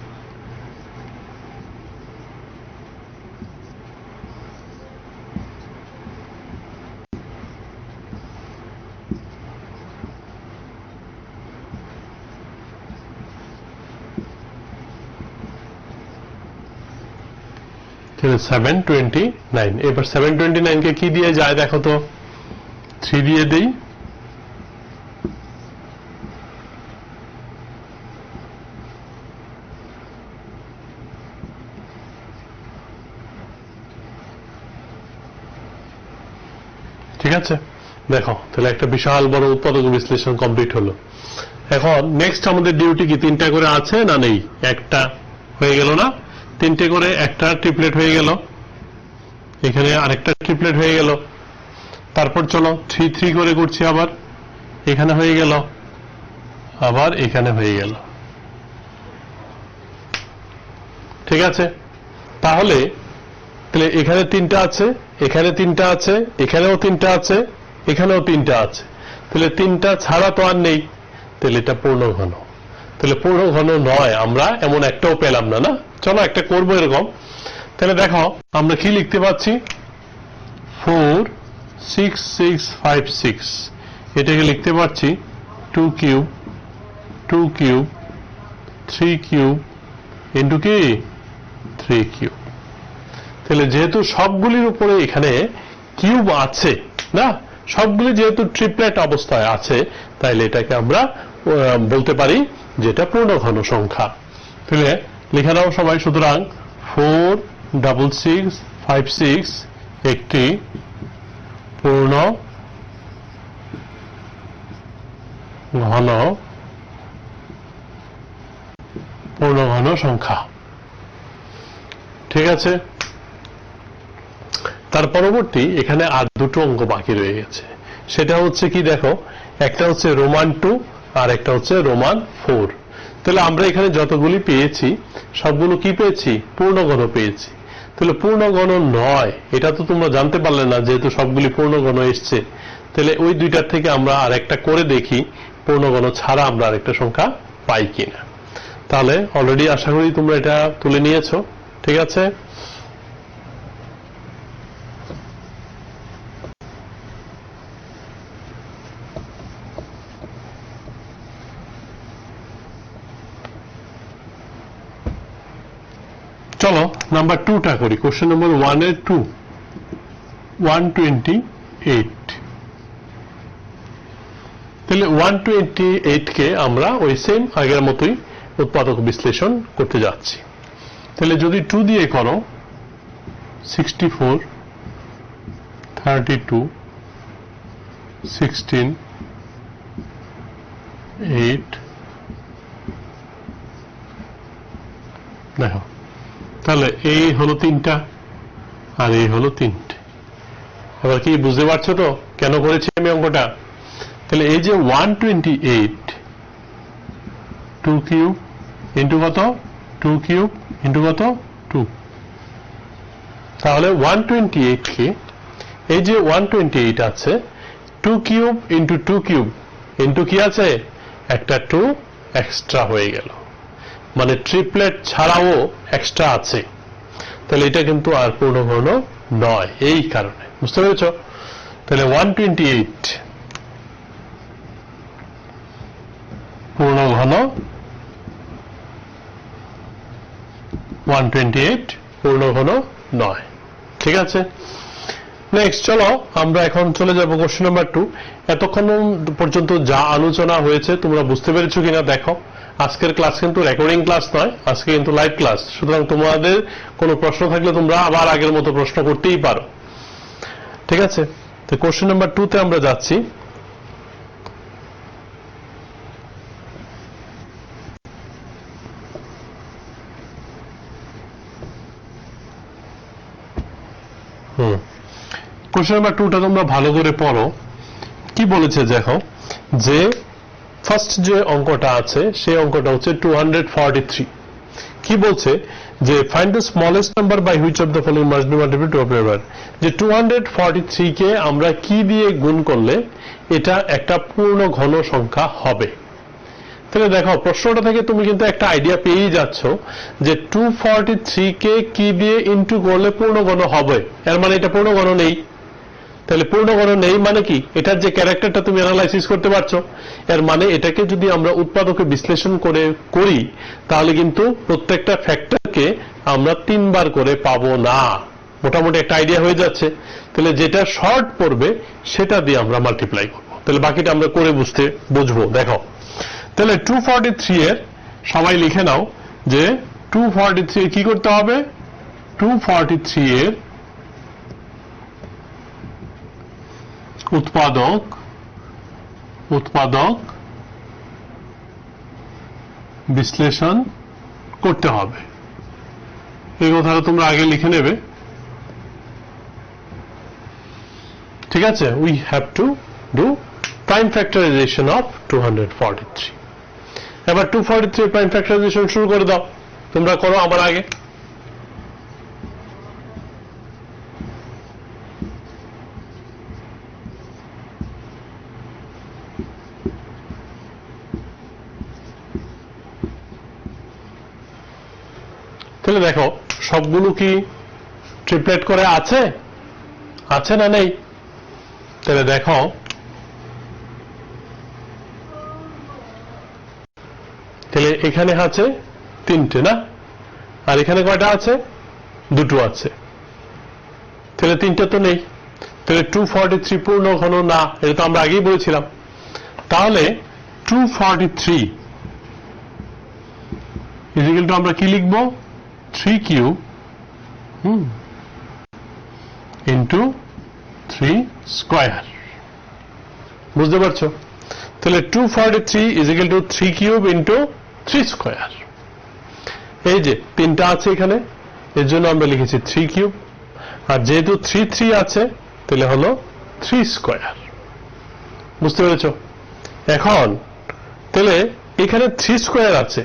তাহলে 729। এবার 729 কে কি দিয়ে যায় দেখো তো, 3 দিয়ে দেই, ঠিক আছে? দেখো তাহলে একটা বিশাল বড় উৎপাদক বিশ্লেষণ কমপ্লিট হলো। এখন নেক্সট আমাদের ডিউটি কি, 3টা করে আছে না নেই? একটা হয়ে গেল না, 3টে করে একটা ট্রিপলেট হয়ে গেল, এখানে আরেকটা ট্রিপলেট হয়ে গেল, তারপর চলো 3 3 করে করছি, আবার এখানে হয়ে গেল, আবার এখানে হয়ে গেল। ঠিক আছে, তাহলে তাহলে এখানে 3টা আছে, এখানে 3টা আছে, এখানেও 3টা আছে, এখানেও 3টা আছে, তাহলে 3টা ছাড়া তো আর নেই, তাহলে এটা পূর্ণ ঘন। তাহলে পূর্ণ ঘন নয় আমরা এমন একটাও পেলাম না, না? চলো একটা করবো এরকম। তাহলে দেখো আমরা কি লিখতে পাচ্ছি, 4 6 6 5 6, এটাকে লিখতে পারছি 2 কিউব 2 কিউব 3 কিউব ইন্টু কি 3 কিউব। তাহলে যেহেতু সবগুলির উপরে এখানে কিউব আছে, না সবগুলি যেহেতু ট্রিপলেট অবস্থায় আছে, তাইলে এটাকে আমরা বলতে পারি যেটা পূর্ণ ঘন সংখ্যা। তাহলে লিখে নাও সবাই, সুতরাং 4 6 5 6 একটি পূর্ণ ঘন সংখ্যা। ঠিক আছে, তার পরবর্তী এখানে আর দুটো অঙ্ক বাকি রয়ে গেছে, সেটা হচ্ছে কি দেখো, একটা হচ্ছে রোমান 2 আর একটা হচ্ছে রোমান 4। তাহলে আমরা এখানে যতগুলি পেয়েছি সবগুলো কি পেয়েছি, পূর্ণঘন পেয়েছি। তাহলে পূর্ণঘন নয় এটা তো তোমরা জানতে পারলে না, যেহেতু সবগুলি পূর্ণঘন এসছে। তাহলে ওই দুইটার থেকে আমরা আরেকটা করে দেখি পূর্ণঘন ছাড়া আমরা আরেকটা সংখ্যা পাই কিনা। তাহলে অলরেডি আশা করি তোমরা এটা তুলে নিয়েছো। ঠিক আছে, চলো নাম্বার 2টা করি। কোশ্চেন নম্বর 1 এর 2, 128। তাহলে 128 কে আমরা ওই সেম আগের মতোই উৎপাদক বিশ্লেষণ করতে যাচ্ছি। তাহলে যদি 2 দিয়ে করো 64 32 16 8 দেখো তাহলে এই হলো 3টা আর এই হলো 3টে। এবার কি বুঝতে পারছো তো কেন করেছি আমি অঙ্কটা? তাহলে এই যে 128 2 কিউব ইন্টু কত 2 কিউব ইন্টু কত 2, তাহলে 128 কে এই যে 128 আছে 2 কিউব ইন্টু 2 কিউব ইন্টু কি আছে একটা 2 এক্সট্রা হয়ে গেল, মানে ট্রিপলেট ছাড়াও এক্সট্রা আছে। তাহলে এটা কিন্তু আর পূর্ণঘন নয়, এই কারণে। বুঝতে পেরেছ? তাহলে 128 পূর্ণঘন 128 পূর্ণঘন নয়। ঠিক আছে, নেক্সট চলো আমরা এখন চলে যাব কোশ্চেন নাম্বার 2। এতক্ষণ পর্যন্ত যা আলোচনা হয়েছে তোমরা বুঝতে পেরেছো কিনা দেখো। আজকের ক্লাস কিন্তু রেকর্ডিং ক্লাস নয়, আজকে কিন্তু লাইভ ক্লাস। সুতরাং তোমাদের কোনো প্রশ্ন থাকলে তোমরা আবার আগের মতো প্রশ্ন করতেই পারো। ঠিক আছে, তো কোশ্চেন নাম্বার 2 তে আমরা যাচ্ছি। কোশ্চেন নাম্বার 2টা তোমরা ভালো করে পড়ো। কি বলেছে দেখো, যে ফার্স্ট যে অঙ্কটা আছে সেই অঙ্কটা হচ্ছে 243। কি বলছে যে find the smallest number by which of the following must be multiplied to operator. যে 243 কে আমরা কি দিয়ে গুণ করলে এটা একটা পূর্ণ ঘন সংখ্যা হবে। তাহলে দেখো প্রশ্নটা থেকে তুমি কিন্তু একটা আইডিয়া পেয়েই যাচ্ছ যে 243 কে কি দিয়ে ইনটু করলে পূর্ণ ঘন হবে, এর মানে এটা পূর্ণ ঘন নেই। তাহলে পূর্ণ ঘন নেই মানে কি, এটার যে ক্যারেক্টারটা তুমি অ্যানালাইসিস করতে পারছো, এর মানে এটাকে যদি আমরা উৎপাদকে বিশ্লেষণ করি তাহলে কিন্তু প্রত্যেকটা ফ্যাক্টরকে আমরা 3 বার করে পাবো না। মোটামুটি একটা আইডিয়া হয়ে যাচ্ছে। তাহলে যেটা শর্ট পড়বে সেটা দিয়ে আমরা মাল্টিপ্লাই করবো। তাহলে বাকিটা আমরা করে বুঝবো। দেখো তাহলে 243 এর সবাই লিখে নাও যে 243 কি করতে হবে, 243 এর উৎপাদক বিশ্লেষণ করতে হবে। এই কথাটা তোমরা আগে লিখে নেবে। ঠিক আছে, we have to do prime factorisation of 243। এবার 243 প্রাইম ফ্যাক্টরাইজেশন শুরু করে দাও, তোমরা করো আমার আগে। তাহলে দেখো সবগুলো কি ট্রিপলেট করে আছে না নেই? তাহলে দেখো তাহলে এখানে আছে 3টে না, আর এখানে কয়টা আছে, 2টো আছে। তাহলে 3টে তো নেই, তাহলে 243 পূর্ণ ঘন না, এটা তো আমরা আগেই বলেছিলাম। তাহলে 243 ইকুয়াল টু আমরা কি লিখবো, 3 কিউব ইন্টু 3 স্কয়ার। বুঝতে পারছো? তাহলে 243 is equal to 3 cube into 3 square. এই যে 3টা আছে এখানে, এর জন্য আমরা লিখেছি 3 কিউব, আর যেহেতু 3 আছে তাহলে হলো 3 স্কয়ার। বুঝতে পেরেছো? এখন তাহলে এখানে 3 স্কয়ার আছে,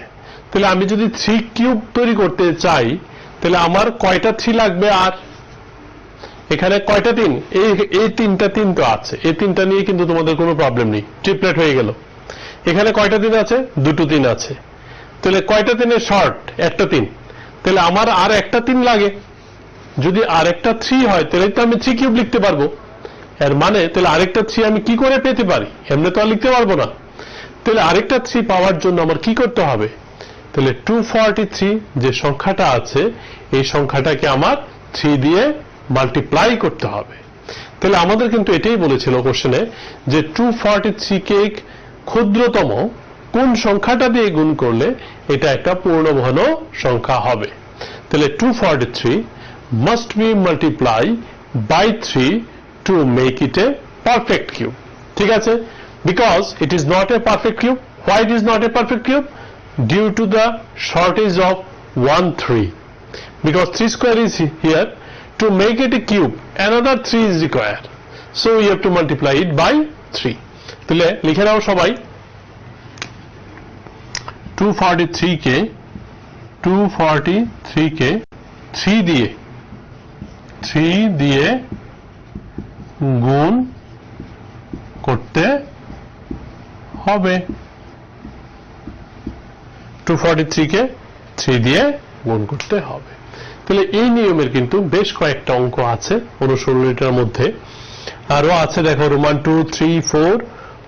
তাহলে আমি যদি 3 কিউব তৈরি করতে চাই তাহলে আমার কয়টা 3 লাগবে, আর এখানে কয়টা 3, এই 3টা 3 তো আছে, এই 3টা নিয়ে কিন্তু তোমাদের কোনো প্রবলেম নেই, ট্রিপলেট হয়ে গেল। এখানে কয়টা 3 আছে, 2টো 3 আছে। তাহলে কয়টা 3 শর্ট, একটা 3। তাহলে আমার আর একটা 3 লাগে। যদি আর একটা 3 হয় তাহলে তো আমি 3 কিউব লিখতে পারবো। এর মানে তাহলে আরেকটা 3 আমি কি করে পেতে পারি, এমনি তো আর লিখতে পারবো না। তাহলে আরেকটা 3 পাওয়ার জন্য আমার কি করতে হবে, তাহলে 243 যে সংখ্যাটা আছে এই সংখ্যাটাকে আমার 3 দিয়ে মাল্টিপ্লাই করতে হবে। তাহলে আমাদের কিন্তু এটাই বলেছিল কোশ্চেনে যে 243 কে ক্ষুদ্রতম কোন সংখ্যাটা দিয়ে গুণ করলে এটা একটা পূর্ণঘন সংখ্যা হবে। তাহলে 243 must be multiplied by 3 to make it a perfect cube. ঠিক আছে, because it is not a perfect cube. Why it is not a perfect cube? Due to the shortage of 1 3, because 3 square is here. To make it a cube another 3 is required, so we have to multiply it by 3. তাহলে লিখে নাও সবাই 243 কে 3 দিয়ে গুণ করতে হবে। 243 কে 3 দিয়ে গুণ করতে হবে। তাহলে এই নিয়মের কিন্তু বেশ কয়েকটা অঙ্ক আছে অনুশীলনীটার মধ্যে, আরো আছে দেখো রোমান 2 3 4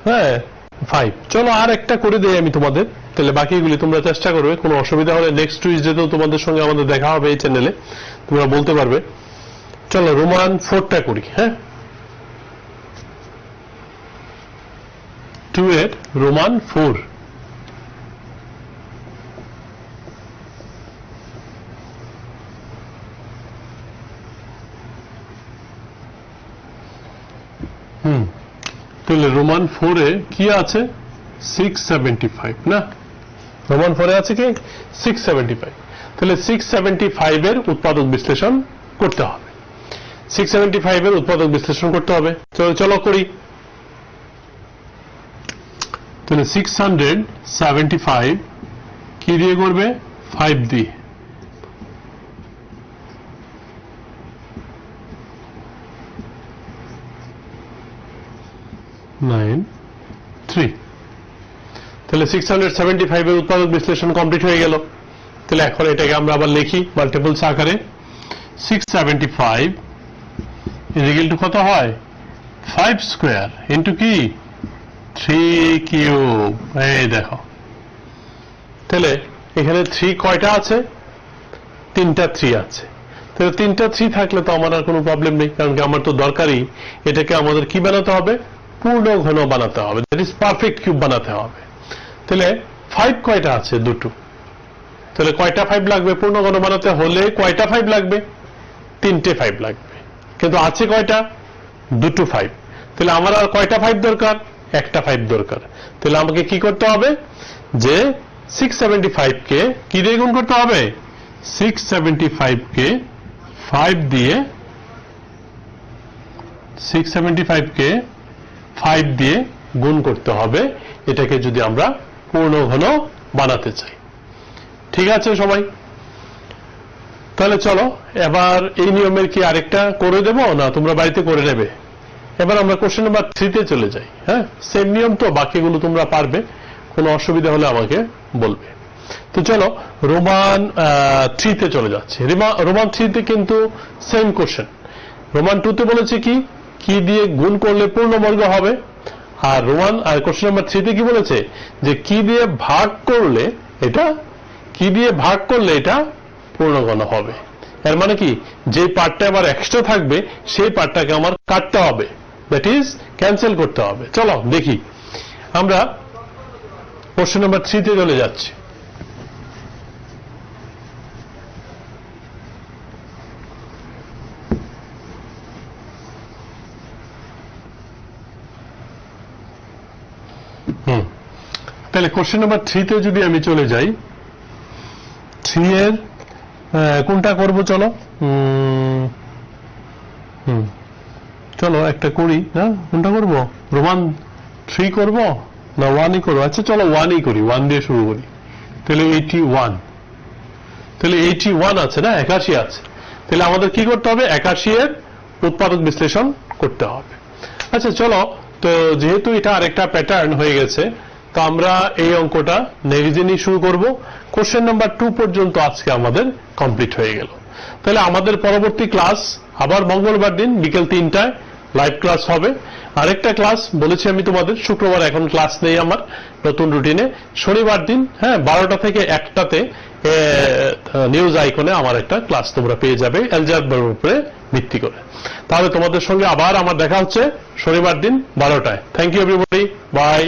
হ্যাঁ 5। চলো আর একটা করে দেই আমি তোমাদের, তাহলে বাকিগুলি তোমরা চেষ্টা করবে। কোনো অসুবিধা হলে নেক্সট টুইসডেতেও তোমাদের সঙ্গে আমাদের দেখা হবে এই চ্যানেলে, তোমরা বলতে পারবে। চলো রোমান 4টা করি। হ্যাঁ 2 এর রোমান 4। তাহলে রোমান 4 এ কি আছে 675 না, রোমান 4 এ আছে কি 675। তাহলে 675 এর উৎপাদক বিশ্লেষণ করতে হবে, 675 এর উৎপাদক বিশ্লেষণ করতে হবে। চলো করি। তাহলে 675 কি দিয়ে করবে 5 দিয়ে, 9 3। তাহলে 675 এর উৎপাদক বিশ্লেষণ কমপ্লিট হয়ে গেল। তাহলে এখন এটাকে আমরা আবার লিখি মাল্টিপলস আকারে। 675 ইজ ইকুয়াল টু কত হয় 5 স্কয়ার ইনটু কি 3 কিউব। এই দেখো, তাহলে এখানে 3 কয়টা আছে 3টা 3 আছে। তাহলে 3টা 3 থাকলে তো আমার আর কোনো প্রবলেম নেই, কারণ কি আমার তো দরকারই এটাকে আমাদের কি বানাতে হবে পূর্ণ ঘন বানাতে হবে, দ্যাট ইজ পারফেক্ট কিউব বানাতে হবে। তাহলে 5 কয়টা আছে 2টো, তাহলে কয়টা 5 লাগবে পূর্ণ ঘন বানাতে হলে, কয়টা 5 লাগবে 3টে 5 লাগবে, কিন্তু আছে কয়টা 2টো 5। তাহলে আমার আর কয়টা 5 দরকার একটা 5 দরকার। তাহলে আমাকে কি করতে হবে যে 675 কে কি দিয়ে গুণ করতে হবে 675 কে 5 দিয়ে 675 কে 5 দিয়ে গুণ করতে হবে, এটাকে যদি আমরা পূর্ণ ঘন বানাতে চাই। ঠিক আছে সবাই? তাহলে চলো এবার এই নিয়মের কি আরেকটা করে দেব না তোমরা বাড়িতে করে নেবে? এবার আমরা কোশ্চেন নাম্বার 3 তে চলে যাই। হ্যাঁ সেম নিয়ম তো, বাকিগুলো তোমরা পারবে, কোনো অসুবিধা হলে আমাকে বলবে। তো চলো রোমান 3 তে চলে যাচ্ছে। রোমান 3 তে কিন্তু সেম কোশ্চেন। রোমান 2 তে বলেছে কি দিয়ে গুণ করলে পূর্ণবর্গ হবে, আর কোশ্চেন নাম্বার 3 তে কি বলেছে যে কি দিয়ে ভাগ করলে এটা পূর্ণঘন হবে। এর মানে কি যে পার্টটা আবার এক্সট্রা থাকবে সেই পার্টটাকে আমার কাটতে হবে, দ্যাট ইজ ক্যান্সেল করতে হবে। চলো দেখি, আমরা কোশ্চেন নাম্বার 3 তে চলে যাচ্ছি। তাহলে কোশ্চেন নাম্বার 3 তে যদি আমি চলে যাই, 3 এর কোনটা করব চলো চলো একটা করি না, কোনটা করব রোমান 3 করব না 1ই করব? আচ্ছা চলো 1ই করি, 1 দিয়ে শুরু করি। তাহলে 81, তাহলে 81 আছে না 81 আছে। তাহলে আমাদের কি করতে হবে 81 এর উৎপাদক বিশ্লেষণ করতে হবে। আচ্ছা চলো, তো যেহেতু এটা আরেকটা প্যাটার্ন হয়ে গেছে, তো আমরা এই অঙ্কটা নেক্সট দিনই শুরু করব। কোশ্চেন নাম্বার 2 পর্যন্ত আজকে আমাদের কমপ্লিট হয়ে গেল। তাহলে আমাদের পরবর্তী ক্লাস আবার মঙ্গলবার দিন বিকেল 3টায় লাইভ ক্লাস হবে। আরেকটা ক্লাস বলেছি আমি তোমাদের, শুক্রবার এখন ক্লাস নেই আমার নতুন রুটিনে। শনিবার দিন 12টা থেকে 1টাতে নিউজ আইকনে আমার একটা ক্লাস তোমরা পেয়ে যাবে অ্যালজেব্রার উপরে ভিত্তি করে। তাহলে তোমাদের সঙ্গে আবার আমার দেখা হচ্ছে শনিবার দিন 12টায়। Thank you everybody, by.